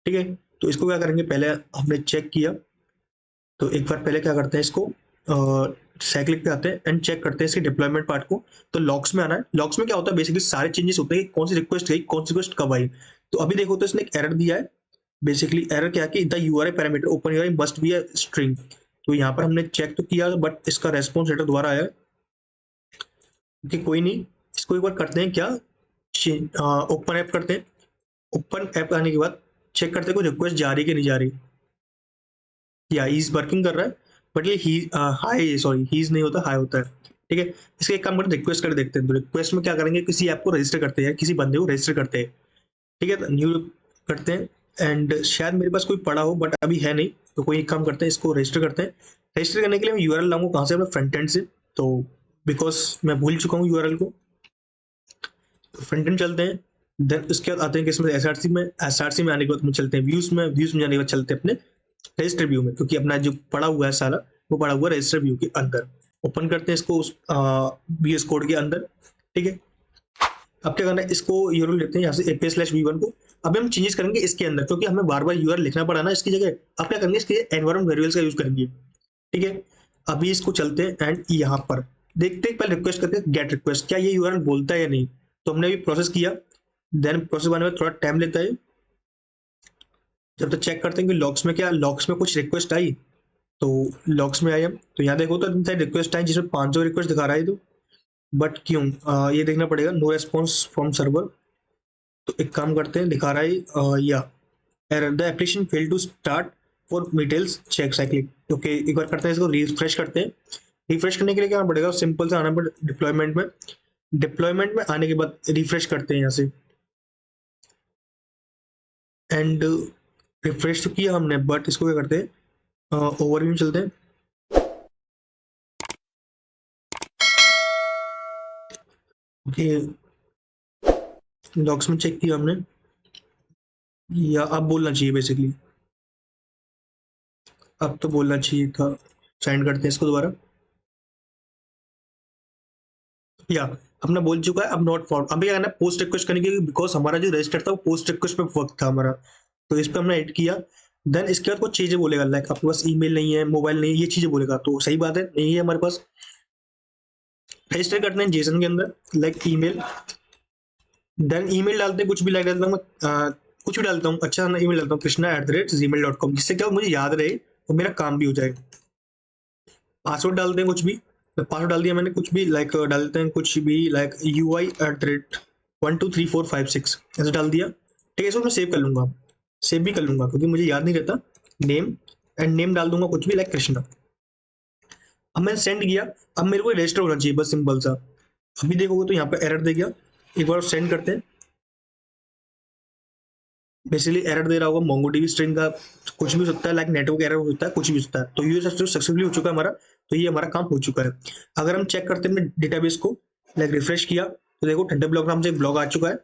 ठीक है। तो इसको क्या करेंगे, पहले हमने चेक किया, तो एक बार पहले क्या करते हैं, इसको साइक्लिक पे आते हैं एंड चेक करते हैं इसके डिप्लॉयमेंट पार्ट को। तो लॉग्स में आना है। लॉग्स में क्या होता है, बेसिकली सारे चेंजेस होते हैं कि कौन सी रिक्वेस्ट गई, कौन सी रिक्वेस्ट कब आई। तो अभी देखो तो इसने एक एरर दिया है। बेसिकली एरर क्या है कि the URI parameter open URI must be a string. तो यहाँ पर हमने चेक तो किया, बट इसका रेस्पॉन्स लेटर दोबारा आया है कि कोई नहीं। इसको एक बार करते हैं क्या, ओपन ऐप करते हैं। ओपन ऐप आने के बाद चेक करते हैं कोई रिक्वेस्ट जा रही कि नहीं जा रही। या ही इज वर्किंग कर रहा है, बट ये ही हाई, सॉरी ही इज नहीं होता, हाई होता है, ठीक है। इसका एक काम करते रिक्वेस्ट कर देखते हैं। तो रिक्वेस्ट में क्या करेंगे, किसी ऐप को रजिस्टर करते हैं, किसी बंदे को रजिस्टर करते हैं, ठीक है। न्यू करते हैं एंड शायद मेरे पास कोई पड़ा हो, बट अभी है नहीं। तो कोई एक काम करते हैं, इसको रजिस्टर करते हैं। रजिस्टर करने के लिए मैं यूआरएल लाऊंगा कहाँ से, अपने फ्रंट एंड से। तो बिकॉज मैं भूल चुका हूँ यूआरएल को, तो फ्रंट एंड चलते हैं। देन उसके बाद आते हैं किसमें, एसआरसी में। एसआरसी में आने के बाद हम चलते हैं व्यूज में। व्यूज में जाने के बाद चलते हैं अपने रजिस्टर व्यू में, क्योंकि अपना जो पड़ा हुआ है सारा वो पड़ा हुआ है रजिस्टर व्यू के अंदर। ओपन करते हैं इसको VS कोड के अंदर, ठीक है। अब क्या करना है, इसको यूआरएल लेते हैं यहाँ से API/v1 को। अब हम चेंजेस करेंगे इसके अंदर, क्योंकि हमें बार बार यूआरएल लिखना पड़ा ना इसकी जगह। अब क्या करेंगे, इसके एनवायरमेंट वेरिएबल्स का यूज करेंगे, ठीक है। अभी इसको चलते हैं एंड यहाँ पर देखते हैं, पहले रिक्वेस्ट करते हैं गेट रिक्वेस्ट, क्या ये यूआरएल बोलता है या नहीं। तो हमने अभी प्रोसेस किया, देन प्रोसेस बनने में थोड़ा टाइम लेता है। जब तक चेक करते हैं कि लॉग्स में क्या, लॉग्स में कुछ रिक्वेस्ट आई। तो लॉग्स में आई हम, तो यहाँ देखो तो रिक्वेस्ट आई जिसमें 500 रिक्वेस्ट दिखा रहा है। तो बट क्यों, ये देखना पड़ेगा, नो रेस्पॉन्स फ्रॉम सर्वर। तो एक काम करते हैं, दिखा रहा है या error the application fail to start for details check cyclic. Okay, एक बार करते हैं, इसको रिफ्रेश करते हैं। रिफ्रेश करने के लिए क्या करना पड़ेगा, सिंपल से आना पड़ेगा डिप्लॉयमेंट में। डिप्लॉयमेंट में आने के बाद रिफ्रेश करते हैं यहाँ से, एंड रिफ्रेश तो किया हमने, बट इसको क्या करते हैं, ओवरव्यू चलते हैं। ओके, डॉक्स में चेक किया हमने, या अब बोलना चाहिए बेसिकली, अब तो बोलना चाहिए था। सेंड करते हैं इसको दोबारा, या अपना बोल चुका है। अब नॉट फाउंड, अभी क्या करना है, पोस्ट रिक्वेस्ट करने के लिए, बिकॉज हमारा जो रजिस्टर था वो पोस्ट रिक्वेस्ट पे वर्क था हमारा। तो इस पे हमने एड किया। देन इसके बाद कुछ चीजें बोलेगा, लाइक आपके पास ईमेल नहीं है, मोबाइल नहीं है, ये चीजें बोलेगा। तो सही बात है, नहीं है हमारे पास। रजिस्टर करते हैं जेसन के अंदर, लाइक ईमेल। देन ईमेल डालते हैं, कुछ भी लाइक डालता हूँ मैं, कुछ भी डालता हूँ, अच्छा ना ईमेल डालता हूँ, krishna@gmail.com, जिससे क्या मुझे याद रहे और मेरा काम भी हो जाए। पासवर्ड डालते हैं कुछ भी, पासवर्ड डाल दिया मैंने, कुछ भी लाइक डालते हैं, कुछ भी लाइक UI@12345 ऐसे डाल दिया, ठीक है। इसको मैं सेव कर लूंगा, सेव भी कर लूंगा क्योंकि मुझे याद नहीं रहता। नेम, एंड नेम डाल दूंगा कुछ भी लाइक कृष्णा। अब मैंने सेंड किया। अब मेरे को रजिस्टर होना चाहिए, बस सिंपल सा। अभी देखोगे तो यहाँ पे एरर दे गया। एक बार सेंड करते हैं, बेसिकली एरर दे रहा होगा मोंगोडीबी स्ट्रिंग का, कुछ भी हो सकता है, लाइक नेटवर्क एरर हो सकता है, कुछ भी हो सकता है। तो यूजर सक्सेसफुली हो चुका है हमारा, तो ये हमारा काम हो चुका है। अगर हम चेक करते हैं डेटाबेस को, लाइक रिफ्रेश किया, तो देखो ठंडे ब्लॉग नाम से एक ब्लॉग आ चुका है,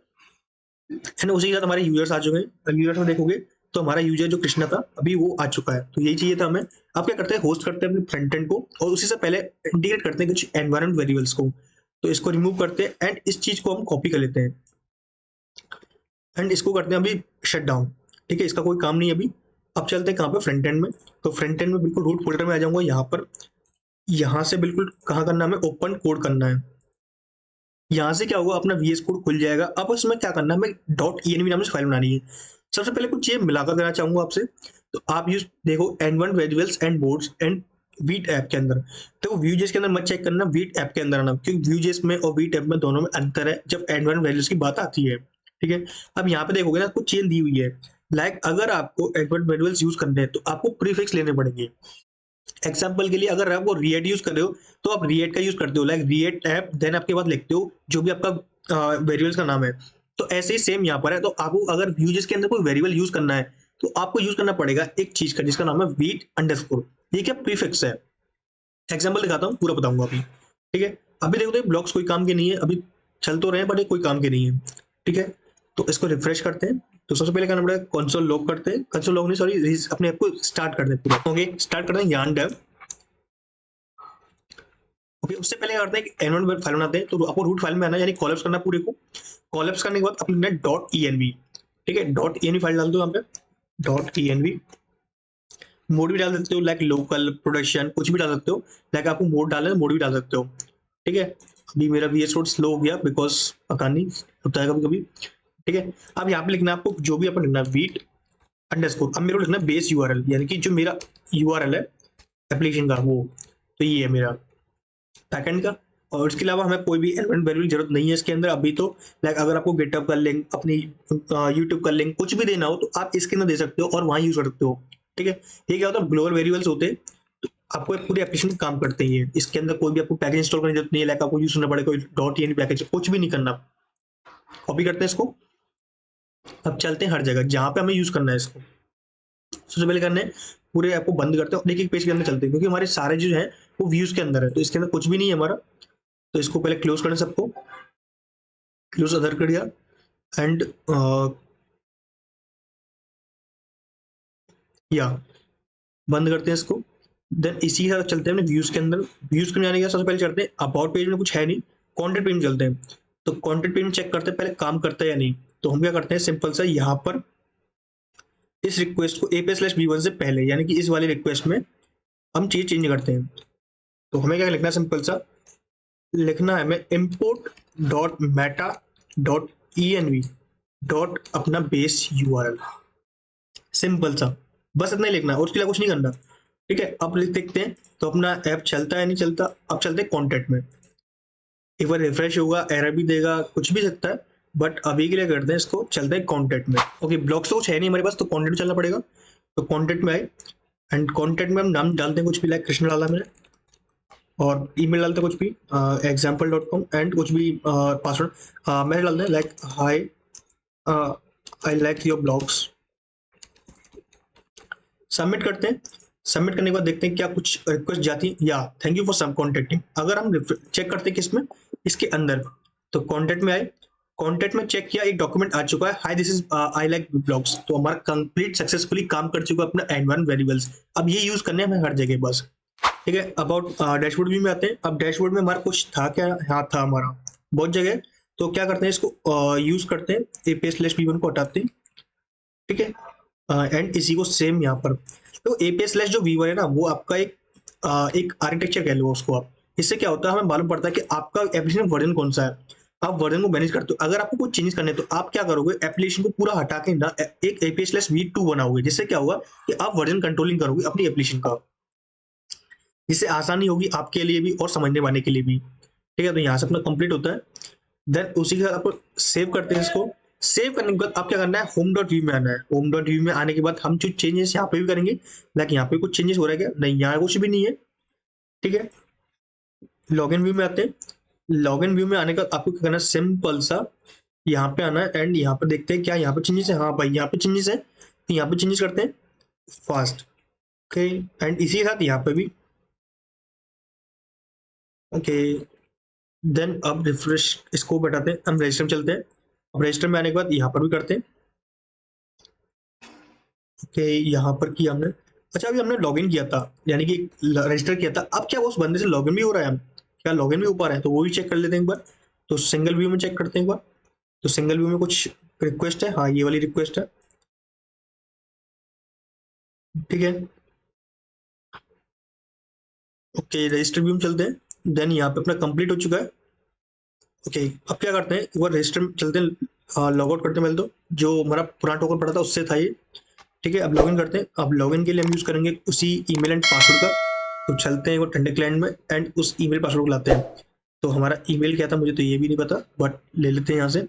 एंड उसी के साथ हमारे यूजर्स आ चुके हैं। यूजर्स में देखोगे तो हमारा यूजर जो कृष्णा था अभी वो आ चुका है। तो यही चाहिए था हमें। अब क्या करते हैं, होस्ट करते हैं अपने फ्रंट एंड को, और उसी से पहले इंटीग्रेट करते हैं कुछ एनवायरमेंट वेरिएबल्स को। तो इसको रिमूव करते हैं एंड इस चीज को हम कॉपी कर लेते हैं, एंड इसको करते हैं अभी शट डाउन, ठीक है। इसका कोई काम नहीं अभी। अब चलते हैं कहाँ पे, फ्रंट एंड में। तो फ्रंट एंड में बिल्कुल रूट फोल्डर में आ जाऊंगा यहाँ पर। यहाँ से बिल्कुल कहाँ करना है, हमें ओपन कोड करना है। यहाँ से क्या होगा, अपना VS कोड खुल जाएगा। अब उसमें क्या करना है, हमें .env नाम से फाइल बनानी है। सबसे पहले कुछ चीजें मिलाकर देना चाहूंगा आपसे। तो आप यूज देखो n1 variables and boards and wheat app के अंदर। तो Vue.js के अंदर मत चेक करना, वीट ऐप के अंदर आना, क्योंकि Vue.js में और वीट ऐप में दोनों में अंतर है जब एन1 वेरिएबल्स की बात आती है, ठीक है। अब यहाँ पे देखोगे ना, कुछ चेन दी हुई है, लाइक अगर आपको एन1 वेरिएबल्स यूज करने हैं तो आपको प्रीफिक्स लेने पड़ेंगे। एग्जाम्पल के लिए अगर आप वो रिएट यूज कर रहे हो तो आप रिएट का यूज करते हो, लाइक रिएट ऐप, देन आपके बाद लिखते हो जो भी आपका वेरिएबल्स का नाम है। तो ऐसे ही सेम यहाँ पर है। तो आपको अगर Vue.js के अंदर कोई वेरिएबल यूज करना है तो आपको यूज करना पड़ेगा एक चीज का जिसका नाम है वीट अंडरस्कोर। ये क्या प्रीफिक्स है, एग्जाम्पल दिखाता हूँ, पूरा बताऊंगा अभी, ठीक है। अभी देखो तो ब्लॉक्स कोई काम के नहीं है, अभी चल तो रहे हैं बट ये कोई काम के नहीं है, ठीक है। तो इसको रिफ्रेश करते हैं। तो सबसे पहले करना पड़ेगा कंसोल लॉग करते हैं, कंसोल लॉग नहीं सॉरी, अपने ऐप को स्टार्ट करते हैं पूरा। ओके स्टार्ट करते हैं yarn dev। ओके उससे पहले क्या करते हैं कि एनवायरनमेंट फाइल बनाते हैं। तो आपको रूट फाइल में आना है, यानी कॉलअप्स करना है पूरे को। कॉलअप्स करने के बाद अपने डॉट env, ठीक है, डॉट env फाइल डाल दो यहाँ पे, डॉट env। मोड भी डाल सकते हो लाइक लोकल प्रोडक्शन, कुछ भी डाल सकते हो, लाइक आपको मोड डालना है मोड भी डाल सकते हो, ठीक है। अभी मेरा VS Code स्लो हो गया बिकॉज पता नहीं होता है कभी कभी, ठीक है। अब यहाँ पे लिखना है आपको जो भी आपको लिखना है वीट अंडरस्कोर। अब मेरे को लिखना है बेस यूआरएल, यानी कि जो मेरा यूआरएल है एप्लीकेशन का वो, तो ये है मेरा बैकएंड का। और इसके अलावा हमें कोई भी एलिमेंट वैल्यू की जरूरत नहीं है इसके अंदर अभी। तो लाइक अगर आपको गिटहब का लिंक, अपनी यूट्यूब का लिंक कुछ भी देना हो तो आप इसके अंदर दे सकते हो और वहां यूज कर सकते हो, ठीक है। ये क्या होता है ग्लोबल वेरिएबल्स होते हैं, तो आपको एक पूरे एप्लीकेशन में काम करते हैं ये। इसके अंदर कोई भी आपको पैकेज इंस्टॉल करने की जरूरत नहीं है, लाइक आपको यूज करना पड़ेगा कोई डॉट एन पैकेज, कुछ भी नहीं करना। कॉपी करते हैं इसको, अब चलते हैं हर जगह जहां पे हमें यूज करना है इसको। सबसे पहले करने पूरे ऐप को बंद करते हैं और एक एक पेज के अंदर चलते हैं, क्योंकि हमारे सारे जो है वो व्यूज के अंदर है, तो इसके अंदर कुछ भी नहीं है हमारा। तो इसको पहले क्लोज करना सबको, क्लोज अदर कर दिया एंड या बंद करते हैं इसको। देन इसी के साथ चलते हैं अपने व्यूज के अंदर। व्यूज के जाने के सबसे पहले चलते हैं अबाउट पेज में, कुछ है नहीं, कंटेंट पेज में चलते हैं। तो कंटेंट पेज में चेक करते हैं पहले काम करता है या नहीं। तो हम क्या करते हैं सिंपल सा, यहाँ पर इस रिक्वेस्ट को API/v1 से पहले, यानी कि इस वाली रिक्वेस्ट में हम चीज चेंज करते हैं। तो हमें क्या लिखना है, सिंपल सा लिखना है हमें import dot Meta dot env dot अपना बेस यूआरएल, सिंपल सा बस इतना ही लिखना है और उसके लिए कुछ नहीं करना, ठीक है। अब लिख देखते हैं तो अपना ऐप चलता है नहीं चलता। अब चलते हैं कॉन्टेंट में, एक बार रिफ्रेश होगा एरर भी देगा, कुछ भी सकता है, बट अभी के लिए करते हैं इसको, चलते हैं कंटेंट में। ओके ब्लॉग्स तो कुछ है नहीं हमारे पास, तो कंटेंट में चलना पड़ेगा। तो कंटेंट में आए एंड कंटेंट में हम नाम डालते हैं कुछ भी, लाइक कृष्ण डाला मैंने, और ईमेल डालते हैं कुछ भी example.com एंड कुछ भी पासवर्ड मैंने डालते हैं like high I like your blogs. Submit करते हैं। सबमिट करने के बाद देखते हैं क्या कुछ रिक्वेस्ट जाती है, या thank you for some contacting. अगर हम चेक करते हैं किसमें, इसके अंदर, तो कॉन्टेंट में आए, कॉन्टेंट में चेक किया एक डॉक्यूमेंट आ चुका है, high this is I like blogs. तो हमारा कंप्लीट सक्सेसफुली काम कर चुका है अपना एनवायरनमेंट वेरिएबल्स। अब ये यूज करने हमें हर जगह बस, ठीक है। अबाउट डैशबोर्ड व्यू में आते हैं। अब डैशबोर्ड में हमारा कुछ था क्या, हाँ था हमारा बहुत जगह। तो क्या करते हैं इसको यूज करते हैं, API/v1 को हटाते हैं, ठीक है। एंड इसी को सेम यहाँ पर, तो API/v1 है ना, वो आपका एक आर्किटेक्चर कह लो उसको आप। इससे क्या होता है हमें मालूम पड़ता है कि आपका एप्लीकेशन वर्जन कौन सा है, आप वर्जन को मैनेज करते हो। अगर आपको कुछ चेंज करने तो आप क्या करोगे, एप्लीकेशन को पूरा हटा के ना एक API/v2 बनाओगे, जिससे क्या होगा कि आप वर्जन कंट्रोलिंग करोगे अपनी एप्लीकेशन का, जिससे आसानी होगी आपके लिए भी और समझने वाले के लिए भी, ठीक है। तो यहाँ से अपना कंप्लीट होता है। देन उसी के साथ आप सेव करते हैं इसको। सेव करने के बाद आप क्या करना है, होम डॉट व्यू में आना है। होम डॉट व्यू में आने के बाद हम जो चेंजेस यहाँ पे भी करेंगे, लाइक यहाँ पे कुछ चेंजेस हो रहा है क्या, नहीं यहाँ कुछ भी नहीं है, ठीक है। लॉगिन व्यू में आते हैं। लॉगिन व्यू में आने का आपको क्या करना है, सिंपल सा यहाँ पे आना है एंड यहाँ पे देखते हैं क्या यहाँ पे चेंजेस है। हाँ भाई यहाँ पे चेंजेस है, तो यहाँ पे चेंजेस करते हैं फास्ट, ओके। एंड इसी के साथ यहाँ पे भी, ओके। देन अब रिफ्रेश इसको बैठाते हैं, हम रजिस्टर में चलते हैं। अब रजिस्टर में आने के बाद यहाँ पर भी करते हैं, ओके। यहाँ पर किया हमने, अच्छा अभी हमने लॉगिन किया था, यानी कि रजिस्टर किया था। अब क्या उस बंदे से लॉगिन भी हो रहा है, हम क्या लॉगिन भी हो पा रहे हैं, तो वो भी चेक कर लेते हैं एक बार। तो सिंगल व्यू में चेक करते हैं एक बार। तो सिंगल व्यू में कुछ रिक्वेस्ट है, हाँ ये वाली रिक्वेस्ट है, ठीक है, ओके। रजिस्टर व्यू में चलते हैं। देन यहाँ पे अपना कंप्लीट हो चुका है, ओके। अब क्या करते हैं, एक बार रजिस्टर में चलते हैं, लॉग आउट करते हैं पहले तो, जो हमारा पुराना टोकन पड़ा था उससे था ये, ठीक है। अब लॉगिन करते हैं। अब लॉगिन के लिए हम यूज करेंगे उसी ईमेल एंड पासवर्ड का। तो चलते हैं वो ठंडे क्लाइंट में एंड उस ईमेल पासवर्ड को लाते हैं। तो हमारा ईमेल क्या था मुझे तो ये भी नहीं पता, बट ले लेते हैं यहाँ से,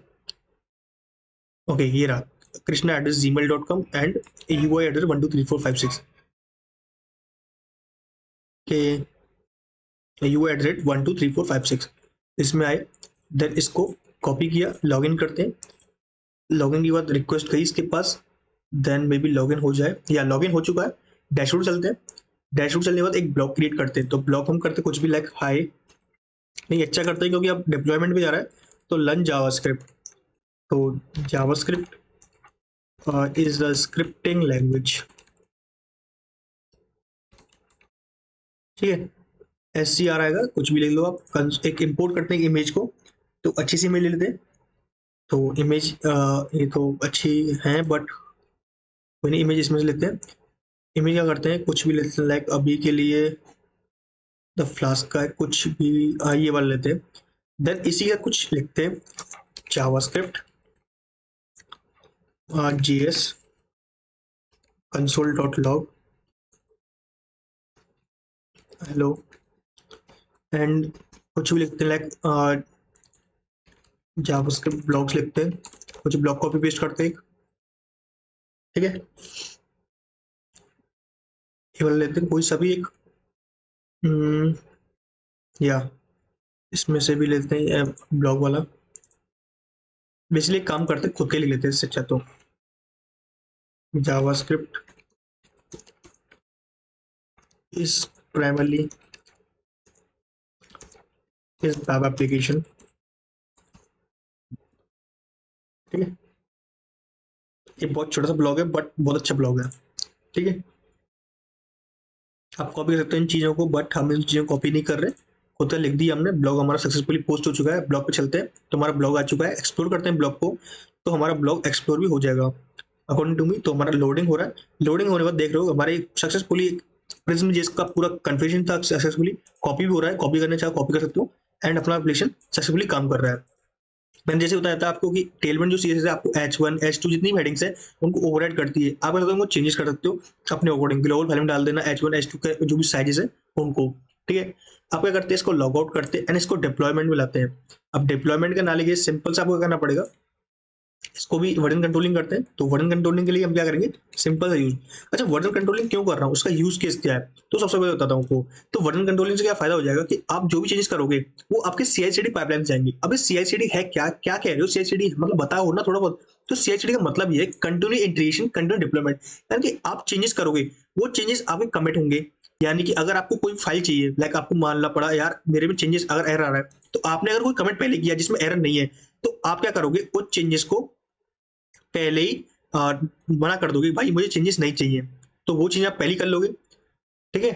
ओके। ये रहा krishna@gmail.com एंड UI@12345 के UI@12345 इसमें आए। देन इसको कॉपी किया, लॉगिन करते हैं। लॉगिन के बाद रिक्वेस्ट गई इसके पास, देन मे बी लॉगिन हो जाए, या लॉगिन हो चुका है। डैशबोर्ड चलते हैं। डैशबोर्ड चलने के बाद एक ब्लॉग क्रिएट करते हैं। तो ब्लॉग हम करते हैं कुछ भी लाइक हाई, नहीं अच्छा करते हैं क्योंकि अब डिप्लॉयमेंट पे जा रहा है, तो लर्न जावास्क्रिप्ट, तो JavaScript is the scripting language, ठीक है। SCR आएगा, कुछ भी ले लो आप। एक इंपोर्ट करते हैं इमेज को, तो अच्छी सी इमेज ले लेते हैं। तो इमेज ये तो अच्छी है बट कोई नहीं, इमेज इसमें से लेते हैं। इमेज क्या करते हैं, कुछ भी लेते हैं, लाइक अभी के लिए द फ्लास्क का है, कुछ भी ये वाला लेते हैं। देन इसी का कुछ लिखते हैं, JavaScript JS console.log hello, and कुछ भी लिखते हैं, लाइक जावास्क्रिप्ट ब्लॉक्स लिखते हैं, कुछ ब्लॉक कॉपी पेस्ट करते हैं, ठीक है। ये वाला लेते हैं कोई सा भी एक, या इसमें से भी लेते हैं ब्लॉक वाला। बेसिकली एक काम करते हैं, खुद के लिए लेते हैं इससे अच्छा। तो JavaScript is primarily is web application, ठीक है। ये बहुत छोटा सा ब्लॉग है बट बहुत अच्छा ब्लॉग है, ठीक है। आप कॉपी कर सकते हैं इन चीज़ों को, बट हम इन चीज़ों को कॉपी नहीं कर रहे, खुद लिख दिया हमने। ब्लॉग हमारा सक्सेसफुली पोस्ट हो चुका है। ब्लॉग पे चलते हैं, तो हमारा ब्लॉग आ चुका है। एक्सप्लोर करते हैं ब्लॉग को, तो हमारा ब्लॉग एक्सप्लोर भी हो जाएगा अकॉर्डिंग टू मी। तो हमारा लोडिंग हो रहा है, लोडिंग होने के बाद देख रहे हो हमारे सक्सेसफुली प्रिज्म जिसका पूरा कन्फ्यूजन था सक्सेसफुली कॉपी भी हो रहा है। कॉपी करना चाहे कॉपी कर सकते हो, एंड अपना एप्लीकेशन सक्सेसफुली काम कर रहा है। मैंने जैसे बताया था आपको कि टेलमेंट जो सीरीज है, आपको H1 H2 जितनी हेडिंग्स है उनको ओवरराइड करती है। आप उनको चेंजेस कर सकते हो अपने अकॉर्डिंग। ग्लोबल फाइल में डाल देना H1 H2 के जो भी साइजेस है उनको, ठीक है। आप क्या करते हैं, इसको लॉग आउट करते हैं एंड इसको डिप्लॉयमेंट में लाते हैं। अब डिप्लॉयमेंट का ना लेके सिंपल से आपको क्या करना पड़ेगा, इसको भी वर्जन कंट्रोलिंग करते हैं। तो वर्जन कंट्रोलिंग के लिए हम क्या करेंगे, सिंपल सा यूज। अच्छा, वर्जन कंट्रोलिंग क्यों कर रहा हूँ, उसका यूज केस क्या है, तो सबसे पहले बताता हूँ आपको। तो वर्जन कंट्रोलिंग से क्या फायदा हो जाएगा कि आप जो भी चेंजेस करोगे वो आपके CI/CD पाइपलाइन जाएंगे। अब CI/CD है क्या, क्या कह रहे हो CI/CD, मतलब बताओ ना थोड़ा बहुत। तो CI/CD का मतलब ये है कंटिन्यू इंटीग्रेशन, कंटिन्यू डिप्लॉयमेंट। यानी कि आप चेंजेस करोगे, वो चेंजेस आपके कमिट होंगे। यानी कि अगर आपको कोई फाइल चाहिए, लाइक आपको मानना पड़ा यार मेरे में चेंजेस अगर एरर आ रहा है, तो आपने अगर कोई कमेंट पहले किया जिसमें एरर नहीं है, तो आप क्या करोगे, उस चेंजेस को पहले ही मना कर दोगे, भाई मुझे चेंजेस नहीं चाहिए। तो वो चीज आप पहले कर लोगे, ठीक है।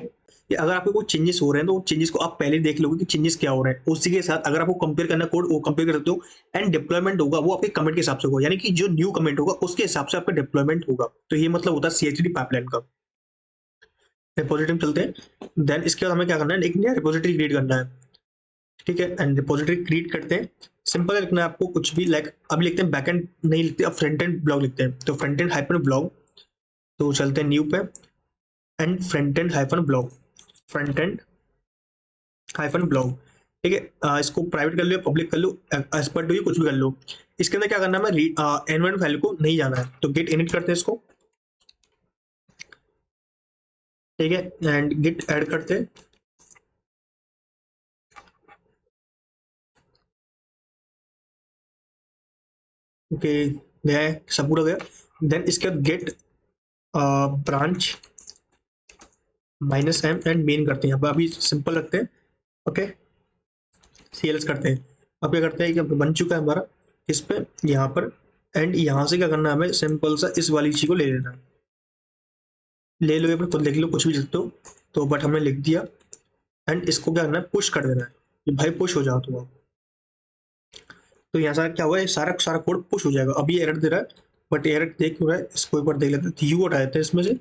कि अगर आपको कोई चेंजेस हो रहे हैं तो वो चेंजेस को आप पहले देख लोगे कि चेंजेस क्या हो रहे हैं। उसी के साथ अगर आपको कंपेयर करना कोड, वो कंपेयर कर सकते हो। एंड डिप्लॉयमेंट होगा वो आपके कमेंट के हिसाब से होगा, यानी कि जो न्यू कमेंट होगा उसके हिसाब से आपका डिप्लॉयमेंट होगा। तो ये मतलब होता है CI/CD पाइपलाइन का। रिपोजिटरी में चलते हैं। देन इसके बाद हमें क्या करना है, एक नया रिपोजिटरी क्रिएट करना है, ठीक है। एंड रिपोजिटरी क्रिएट करते हैं। सिंपल लिखना है आपको कुछ भी, लाइक अब लिखते हैं बैकएंड नहीं लिखते, अब फ्रंट एंड ब्लॉग लिखते हैं। तो फ्रंट एंड हाइफन ब्लॉग, तो चलते हैं न्यू पे, and front end hyphen blog, front end hyphen blog, ठीक है। इसको प्राइवेट कर लो, पब्लिक कर लो, एज पर डू, कुछ भी कर लो। इसके अंदर क्या करना है, एनवायरमेंट फाइल को नहीं जाना है, तो गेट इनिट करते हैं इसको, ठीक है। एंड गिट ऐड करते हैं, ओके, गया है, सब पूरा गया। देन इसके बाद git branch -m and main करते हैं। अब अभी सिंपल रखते हैं, ओके। CLS करते हैं। अब क्या करते हैं कि अब बन चुका है हमारा इस पे, यहाँ पर। एंड यहाँ से क्या करना है, हमें सिंपल सा इस वाली चीज को ले लेना है। ले लो, फिर खुद लिख लो, कुछ भी लिख सकते हो। तो बट हमने लिख दिया। एंड इसको क्या करना है, पुश कर देना है कि भाई पुश हो जाओ तुम आप। तो यहाँ सारा क्या हुआ है, सारा सारा कोड पुश हो जाएगा। अभी एरर दे रहा है, बट एरर देख क्यों रहा है, इसको एक बार देख लेते हैं। यू हटा देते हैं इसमें से,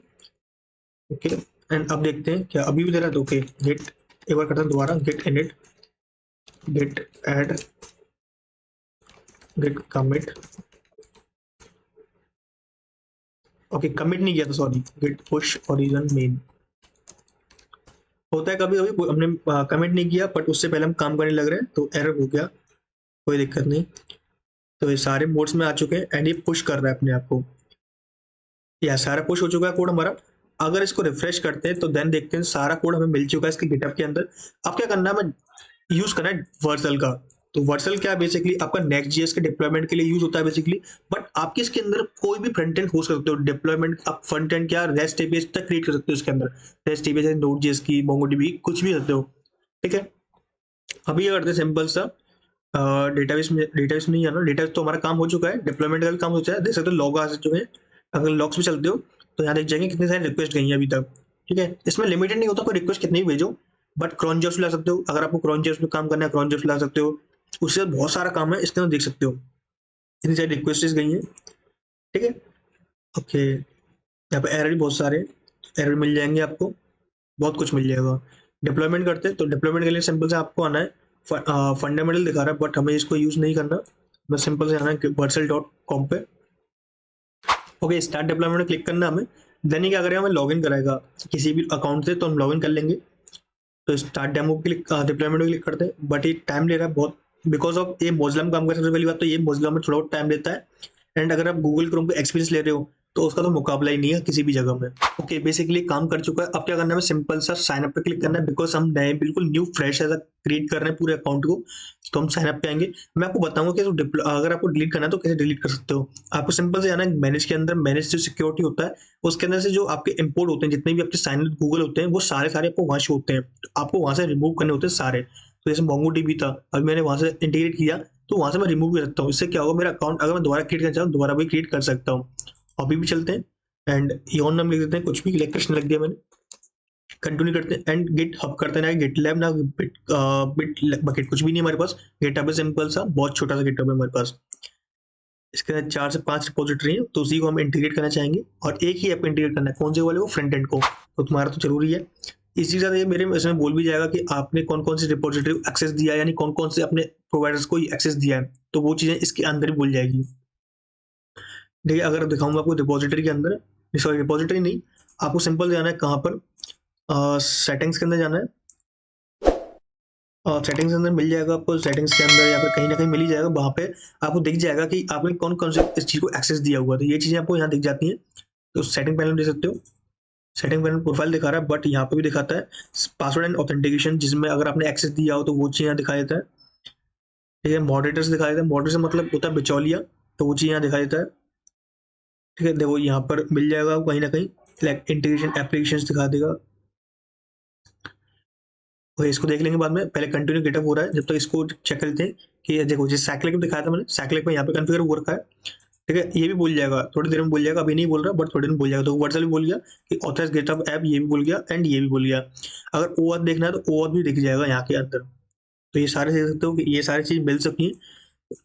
ओके। एंड अब देखते हैं क्या अभी भी दे रहा है, तो ओके गेट, एक बार करते हैं दोबारा, git init, git add, git commit, okay commit नहीं किया था, sorry, git push origin main. होता है कभी कभी हमने कमिट नहीं किया, बट उससे पहले हम काम करने लग रहे हैं तो एरर हो गया, कोई दिक्कत नहीं। तो ये सारे मोड्स में आ चुके हैं एंड ये पुश कर रहा है अपने आप को। या सारा पुश हो चुका है कोड हमारा। अगर इसको रिफ्रेश करते हैं तो देन देखते हैं सारा कोड हमें मिल चुका है इसके गिटहब के अंदर। अब क्या करना है, हमें यूज करना है वर्सल का। तो वर्सल क्या है, बेसिकली आपका Next.js के डिप्लॉयमेंट के लिए यूज होता है बेसिकली। बट आपके इसके अंदर कोई भी फ्रंट एंड हो सकते हो डिप्लॉयमेंट, आप फ्रंट एंड क्या रेस्ट एपीआई तक क्रिएट कर सकते हो इसके अंदर। रेस्ट एपीआई, Node.js की, MongoDB, कुछ भी सकते हो, ठीक है। अभी ये करते हैं सिंपल सा, डेटाबेस में नहीं आना, डेटाबेस तो हमारा काम हो चुका है, डिप्लॉयमेंट का भी काम हो चुका है, देख सकते हो लॉग आ चुके हैं। अगर लॉग्स में चलते हो तो यहाँ देख जाएंगे कितनी सारी रिक्वेस्ट गई हैं अभी तक। ठीक है, इसमें लिमिटेड नहीं होता कोई रिक्वेस्ट कितनी भी भेजो, बट क्रॉन जॉब्स ला सकते हो, अगर आपको क्रॉन जॉब्स में काम करना है क्रॉन जॉब्स ला सकते हो, उससे बहुत सारा काम है इसके अंदर, देख सकते हो इतनी सारी रिक्वेस्ट गई हैं। ठीक है, ओके, यहाँ पे एरर भी बहुत सारे एरर मिल जाएंगे आपको, बहुत कुछ मिल जाएगा। डिप्लॉयमेंट करते हैं तो डिप्लॉयमेंट के लिए सिंपल से आपको आना है, फंडामेंटल दिखा रहा है बट हमें इसको यूज नहीं करना, बस सिंपल से आना है virtual.com पे। ओके, स्टार्ट डिप्लॉयमेंट में क्लिक करना है हमें, देन ये क्या करेगा, हमें लॉगिन कराएगा किसी भी अकाउंट से, तो हम लॉगिन कर लेंगे। तो स्टार्ट डेमो क्लिक डिप्लॉयमेंट में क्लिक करते हैं, बट ये टाइम ले रहा है बहुत, बिकॉज ऑफ ये मोजिला में काम कर, सबसे पहली बात तो ये मोजिला में थोड़ा टाइम लेता है, एंड अगर आप गूगल क्रोम का एक्सपीरियंस ले रहे हो तो उसका तो मुकाबला ही नहीं है किसी भी जगह में। ओके, बेसिकली काम कर चुका है, अब क्या करना है, सिंपल सा साइन अप पे क्लिक करना है, बिकॉज हम नए बिल्कुल न्यू फ्रेश ऐसा क्रिएट कर रहे हैं पूरे अकाउंट को, तो हम साइन अप पे आएंगे। मैं आपको बताऊंगा कि अगर आपको डिलीट करना है तो कैसे डिलीट कर सकते हो। आपको सिंपल से जाना है मैनेज के अंदर, मैनेज जो सिक्योरिटी होता है उसके अंदर से जो आपके इंपोर्ट होते हैं, जितने भी आपके साइन अप गूगल होते हैं वो सारे सारे आपको वहां शो होते हैं, तो आपको वहां से रिमूव करने होते हैं सारे। तो जैसे मोंगो डीबी था, अभी मैंने वहां से इंटीग्रेट किया तो वहां से मैं रिमूव कर सकता हूँ, इससे क्या होगा, मेरा अकाउंट अगर मैं दोबारा क्रिएट करना चाहूँ दोबारा भी क्रिएट कर सकता हूँ। अभी भी चलते हैं एंड योन नाम लिख देते हैं, कुछ भी इलेक्ट्रिशियन लग दिया मैंने, कंटिन्यू करते हैं एंड गिट हब करते हैं, ना गिट लैब ना बिट बकेट, कुछ भी नहीं हमारे पास। गिट हब है सिंपल सा, बहुत छोटा सा गिट हब है हमारे पास, इसके अंदर 4 से 5 रिपोजिटरी है, तो उसी को हम इंटीग्रेट करना चाहेंगे और एक ही ऐप इंटीग्रेट करना है, कौन से वाले को, फ्रंट एंड को, तो तुम्हारा तो जरूरी है। इसी के साथ ये मेरे इसमें बोल भी जाएगा कि आपने कौन कौन सी रिपोजिटरी एक्सेस दिया है, यानी कौन कौन से अपने प्रोवाइडर्स को एक्सेस दिया है, तो वो चीजें इसके अंदर ही बोल जाएगी। देखिए, अगर दिखाऊंगा आपको रिपोजिटरी के अंदर, सॉरी रिपोजिटरी नहीं, आपको सिंपल जाना है कहाँ पर, सेटिंग्स के अंदर जाना है, और सेटिंग्स के अंदर मिल जाएगा आपको, सेटिंग्स के अंदर या फिर कहीं ना कहीं मिल ही जाएगा, वहाँ पे आपको दिख जाएगा कि आपने कौन कौन से इस चीज़ को एक्सेस दिया हुआ, तो ये चीज़ें आपको यहाँ दिख जाती हैं। तो सेटिंग पैनल देख सकते हो, सेटिंग पैनल प्रोफाइल दिखा रहा है, बट यहाँ पे भी दिखाता है पासवर्ड एंड ऑथेंटिकेशन, जिसमें अगर आपने एक्सेस दिया हो तो वो चीज़ यहाँ दिखा देता है। ठीक है, मॉडरेटर्स दिखा देता है, मॉडरेटर मतलब होता है बिचौलिया, तो वो चीज़ यहाँ दिखा देता है। ठीक है, देखो यहाँ पर मिल जाएगा कहीं ना कहीं, लाइक इंटीग्रेशन एप्लीकेशन दिखा देगा, और इसको देख लेंगे बाद में, पहले कंटिन्यू गेटअप हो रहा है, जब तक इसको चेक करते हैं कि देखो जिस साइक्लिक में दिखाया था मैंने, साइक्लिक में यहाँ पे कॉन्फ़िगर हो रखा है। ठीक है, ये भी बोल जाएगा थोड़ी देर में, बोल जाएगा, अभी नहीं बोल रहा बट थोड़ी देर में बोल जाएगा। तो व्हाट्सएप भी बोल गया कि ऑथराइज गेटअप ऐप, ये भी बोल गया एंड ये भी बोल गया। अगर ओआथ देखना है तो ओआथ भी दिख जाएगा यहाँ के अंदर। तो ये सारे देख सकते हो कि ये सारी चीज मिल सकती है।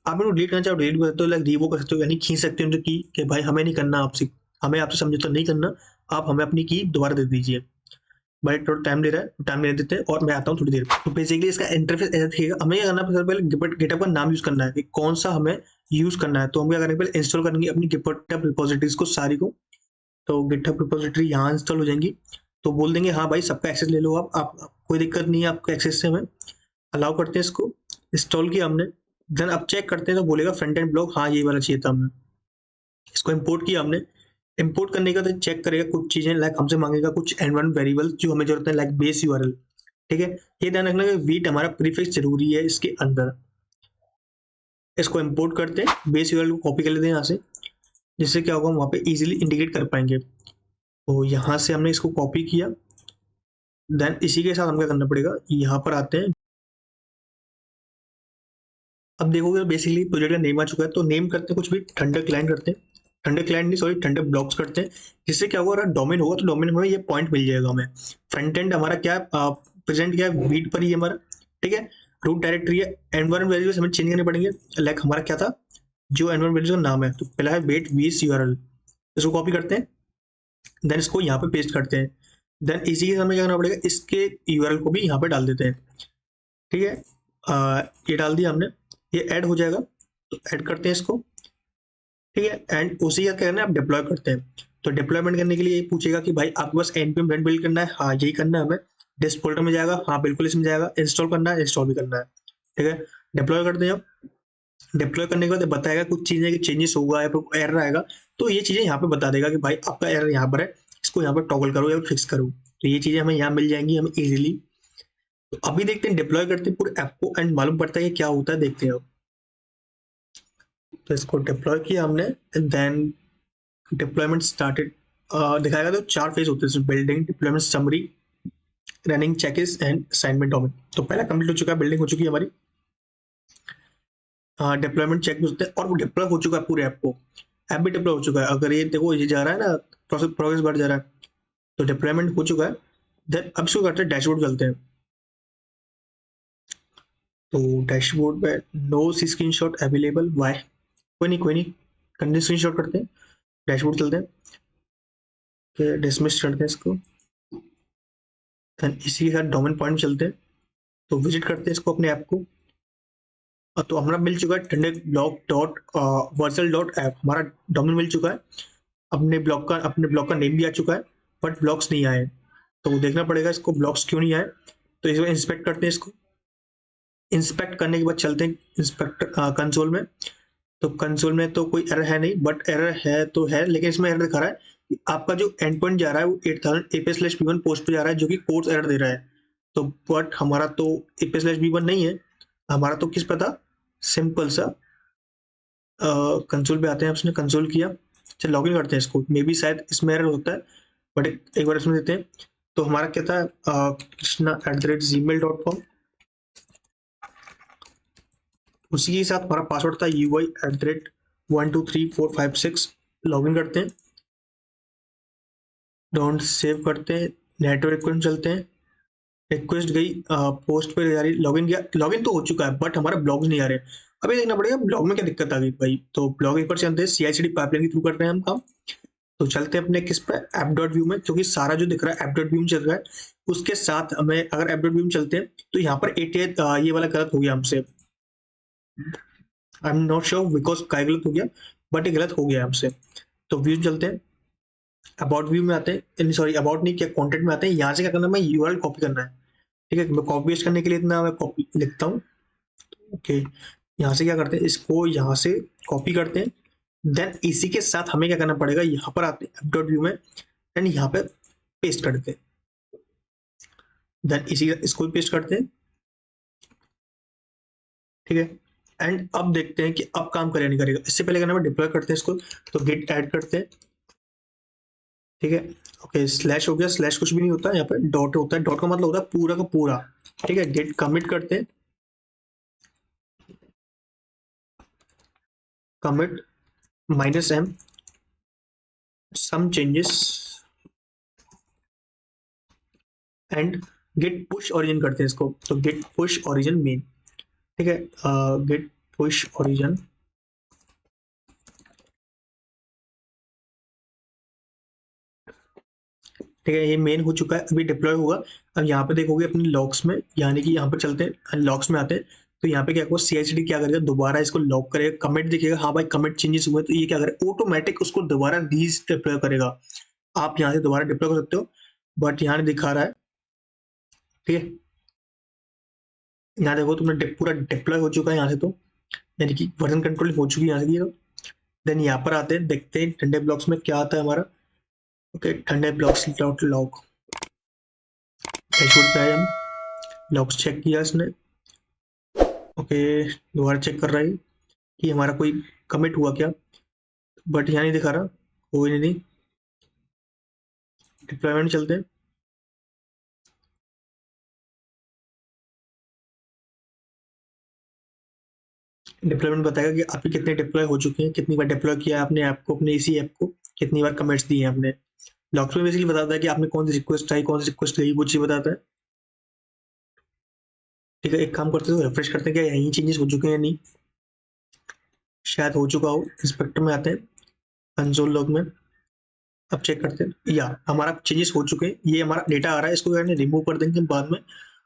आप इनको डिलीट करना चाहो डिलीट कर सकते हो, लाइक रिवो कर सकते हो, यानी खींच सकते हो उनकी की कि भाई हमें नहीं करना आपसे, हमें आपसे समझौता नहीं करना, आप हमें अपनी की दोबारा दे दीजिए। भाई थोड़ा टाइम ले रहा है, टाइम ले देते हैं और मैं आता हूँ थोड़ी देर में। तो बेसिकली इसका इंटरफेस ऐसा दिखेगा, हमें क्या करना है, सबसे पहले गिटहब का नाम यूज करना है कि कौन सा हमें यूज करना है, तो हम क्या करेंगे, पहले इंस्टॉल करेंगे अपनी गिटहब रिपोजिटरीज को सारी को। तो गिटहब रिपोजिटरी यहाँ इंस्टॉल हो जाएंगी, तो बोल देंगे हाँ भाई सबका एक्सेस ले लो आप कोई दिक्कत नहीं है आपका एक्सेस से, हमें अलाउ करते हैं इसको। इंस्टॉल किया हमने, देन अब चेक करते हैं तो बोलेगा फ्रंट एंड ब्लॉक, हाँ ये वाला चाहिए था हमें, इसको इंपोर्ट किया हमने। इंपोर्ट करने का तो चेक करेगा कुछ चीजें, लाइक हमसे मांगेगा कुछ एनवायरमेंट वेरिएबल जो हमें जरूरत है, लाइक बेस यूआरएल। ठीक है, ये ध्यान रखना कि वीट हमारा प्रीफिक्स जरूरी है इसके अंदर। इसको इंपोर्ट करते हैं, बेस यूआरएल को कॉपी कर लेते हैं यहाँ से, जिससे क्या होगा हम वहाँ पे इजीली इंटीग्रेट कर पाएंगे। तो यहाँ से हमने इसको कॉपी किया, देन इसी के साथ हमें क्या करना पड़ेगा, यहाँ पर आते हैं। अब देखोगे बेसिकली प्रोजेक्ट का नेम आ चुका है, तो नेम करते हैं कुछ भी, थंडर क्लाइंट करते हैं, थंडर क्लाइंट नहीं सॉरी थंडर ब्लॉक्स करते हैं, जिससे क्या होगा, अगर डोमेन होगा तो डोमेन में ये पॉइंट मिल जाएगा हमें। फ्रंट एंड हमारा क्या प्रेजेंट क्या है, वीट पर ही है हमारा। ठीक है, रूट डायरेक्टरी है, एनवायरमेंट वेरिएबल्स हमें चेंज करने पड़ेंगे, लाइक हमारा क्या था, जो एनवायरमेंट वेरिएबल का नाम है, तो पहला है वेट वीस यूआरएल, इसको कॉपी करते हैं, देन इसको यहाँ पे पेस्ट करते हैं, देन इसी के हमें क्या करना पड़ेगा, इसके यूआरएल को भी यहाँ पे डाल देते हैं। ठीक है, ये डाल दिया हमने, ये ऐड हो जाएगा, तो ऐड करते हैं इसको। ठीक है, एंड उसी का क्या करना है, आप डिप्लॉय करते हैं। तो डिप्लॉयमेंट करने के लिए ये पूछेगा कि भाई आपके पास npm रन बिल्ड करना है, हाँ यही करना है हमें, डिस्क फोल्डर में जाएगा, हाँ बिल्कुल इसमें जाएगा, इंस्टॉल करना है, इंस्टॉल भी करना है। ठीक है, डिप्लॉय करते हैं। डिप्लॉय करने के बाद बताएगा कुछ चीजें कि चेंजेस होगा या फिर एरर आएगा, तो ये चीजें यहाँ पे बता देगा कि भाई आपका एरर यहाँ पर है, इसको यहाँ पर टॉगल करो या फिक्स करो, तो ये चीजें हमें यहाँ मिल जाएंगी हमें इजीली। तो अभी देखते हैं डिप्लॉय करते हैं पूरे ऐप को एंड मालूम पड़ता है कि क्या होता है, देखते हैं। तो इसको डिप्लॉय किया हमने, देन डिप्लॉयमेंट स्टार्टेड दिखाएगा, तो 4 फेज होते हैं, building, deployment summary, running checks and assignment domain. तो पहला कंप्लीट हो चुका है, बिल्डिंग हो चुकी है हमारी। डिप्लॉयमेंट चेक भी होते हैं, और वो डिप्लॉय हो चुका है पूरे ऐप को, ऐप भी डिप्लॉय हो चुका है। अगर ये देखो ये जा रहा है ना, प्रोग्रेस बढ़ जा रहा है, तो डिप्लॉयमेंट हो चुका है। देन अब इसको करते हैं डैशबोर्ड चलते हैं। तो डैशबोर्ड पे नो सी स्क्रीनशॉट अवेलेबल, वाई? कोई नहीं कंटिन्यू स्क्रीनशॉट करते हैं, डैशबोर्ड चलते हैं, डिसमिस करते हैं इसको। देन इसी के साथ डोमेन पॉइंट चलते हैं, तो विजिट करते हैं इसको अपने ऐप को। तो हमारा मिल चुका है ठंडे block dot Vercel dot app, हमारा डोमेन मिल चुका है। अपने ब्लॉक का नेम भी आ चुका है, बट ब्लॉक्स नहीं आए, तो देखना पड़ेगा इसको ब्लॉक्स क्यों नहीं आए। तो इसको इंस्पेक्ट करते हैं इसको। इंस्पेक्ट करने के बाद चलते हैं इंस्पेक्ट कंसोल में। तो कंसोल में तो कोई एरर है नहीं, बट एरर है तो है, लेकिन इसमें एरर दिखा रहा है कि आपका जो एंड पॉइंट जा रहा है वो 8000 AP/B1 पोस्ट पे जा रहा है, जो कि कोर्स एरर दे रहा है। तो बट हमारा तो AP/B1 नहीं है, हमारा तो किस पता सिंपल सा कंसोल पे आते हैं। उसने कंसोल किया, चल लॉगिन करते हैं इसको, मे बी शायद इसमें एरर होता है, बट एक बार इसमें देते हैं। तो हमारा क्या था, krishna@gmail.com, उसी के साथ हमारा पासवर्ड था ui@123456। लॉगिन करते हैं, डोंट सेव करते हैं, नेटवर्क रिक्वेस्ट चलते हैं। रिक्वेस्ट गई पोस्ट पे जा रही, लॉगिन किया, लॉगिन तो हो चुका है, बट हमारा ब्लॉग्स नहीं आ रहे। अभी देखना पड़ेगा ब्लॉग में क्या दिक्कत आ गई भाई। तो ब्लॉग एक बार चलते हैं, CI/CD पाइपलाइन के थ्रू कर रहे हैं हम काम। तो चलते हैं अपने किस पे, ऐप डॉट व्यू में, क्योंकि सारा जो दिख रहा है ऐप डॉट व्यू में चल रहा है। उसके साथ हमें अगर ऐप डॉट व्यू में चलते हैं, तो यहाँ पर 88 ये वाला गलत हो गया हमसे। I am not sure because क्या गलत हो गया, बट ये गलत हो गया हमसे। तो व्यू चलते हैं, अबाउट व्यू में आते हैं, सॉरी अबाउट नहीं क्या, कॉन्टेंट में आते हैं। यहाँ से क्या करना है, मैं URL कॉपी करना है। ठीक है, मैं कॉपी पेस्ट करने के लिए इतना मैं कॉपी लिखता हूँ। ओके, यहाँ से क्या करते हैं, इसको यहाँ से कॉपी करते हैं। देन इसी के साथ हमें क्या करना पड़ेगा, यहाँ पर आते हैं ऐप डॉट व्यू में, एंड यहाँ पे पेस्ट करते हैं। देन इसी इसको भी पेस्ट करते हैं। ठीक है, एंड अब देखते हैं कि अब काम करेगा नहीं करेगा। इससे पहले करना है डिप्लॉय करते हैं इसको, तो गिट ऐड करते हैं। ठीक है, ओके, स्लैश हो गया, स्लैश कुछ भी नहीं होता है, यहाँ पे डॉट होता है, डॉट का मतलब होता है पूरा का पूरा। ठीक है, गेट कमिट करते हैं, commit -m some changes and git push origin करते हैं इसको। तो गेट पुश ओरिजिन मेन, ठीक है, गेट पुश ओरिजिन। ठीक है, ये मेन हो चुका है, अभी डिप्लॉय होगा। अब यहाँ पे देखोगे अपने लॉग्स में, यानी कि यहाँ पर चलते हैं लॉग्स में आते हैं। तो यहाँ पे क्या होगा, CI/CD क्या करेगा, दोबारा इसको लॉक करेगा, कमिट दिखेगा, हाँ भाई कमिट चेंजेस हुए, तो ये क्या करेगा, ऑटोमेटिक उसको दोबारा डिप्लॉय करेगा। आप यहाँ से दोबारा डिप्लॉय कर सकते हो, बट यहाँ नहीं दिखा रहा है। ठीक है, यहाँ देखो तुमने पूरा डिप्लॉय हो चुका है यहाँ से, तो यानी कि वर्जन कंट्रोल हो चुकी है यहाँ से। तो देन यहाँ पर आते हैं, देखते हैं ठंडे ब्लॉक्स में क्या आता है हमारा। ओके, ठंडे ब्लॉक्स डॉट लॉग, डैशबोर्ड पे आए हम, लॉग्स चेक किया इसने। ओके, दोबारा चेक कर रहा है कि हमारा कोई कमिट हुआ क्या, बट यहाँ नहीं दिखा रहा, कोई नहीं। डिप्लॉयमेंट चलते हैं, डिप्लॉयमेंट बताएगा कि आपके कितने डिप्लॉय हो चुके हैं, कितनी बार डिप्लॉय किया है आपने ऐप को, अपने इसी ऐप को, कितनी बार कमेंट्स दिए हैं आपने। लॉग्स में बेसिकली बताता है कि आपने कौन सी रिक्वेस्ट आई, कौन सी रिक्वेस्ट गई, वो चीज़ बताता है। ठीक है, एक काम करते हैं, रिफ्रेश करते हैं क्या यही चेंजेस हो चुके हैं या नहीं, शायद हो चुका हो। इंस्पेक्टर में आते हैं, कंसोल लॉग में, अब चेक करते हैं, या हमारा चेंजेस हो चुके हैं, ये हमारा डेटा आ रहा है, इसको रिमूव कर देंगे बाद में।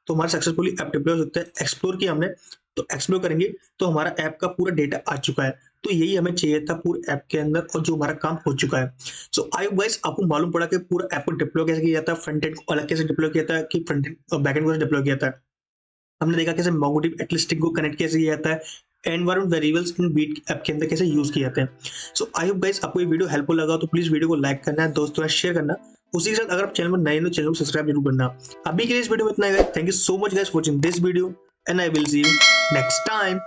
तो हमारा सक्सेसफुली ऐप डिप्लॉय हो सकता है। एक्सप्लोर किया हमने, तो एक्सप्लोर करेंगे तो हमारा ऐप का पूरा डेटा आ चुका है। तो यही हमें चाहिए था पूरे ऐप के अंदर, और जो हमारा काम हो चुका है। सो आई होप गाइस आपको मालूम पड़ा कि पूरा ऐप को डिप्लॉय कैसे किया जाता है, फ्रंट एंड को अलग कैसे डिप्लॉय किया जाता है, कि फ्रंट एंड और बैक एंड को डिप्लॉय किया जाता है। हमने देखा कैसे MongoDB एक्लिस्टिक को कनेक्ट कैसे किया जाता है, environment variables in beat app के अंदर कैसे यूज किए जाते हैं। सो आई होप गाइस आपको ये वीडियो हेल्पफुल लगा, तो प्लीज वीडियो को लाइक करना है, दोस्तों से शेयर करना। उसी के साथ अगर आप चैनल पर नए हो तो चैनल को सब्सक्राइब जरूर करना। अभी के लिए इस वीडियो में इतना ही guys, thank you so much guys for watching this video, and I will see you next time.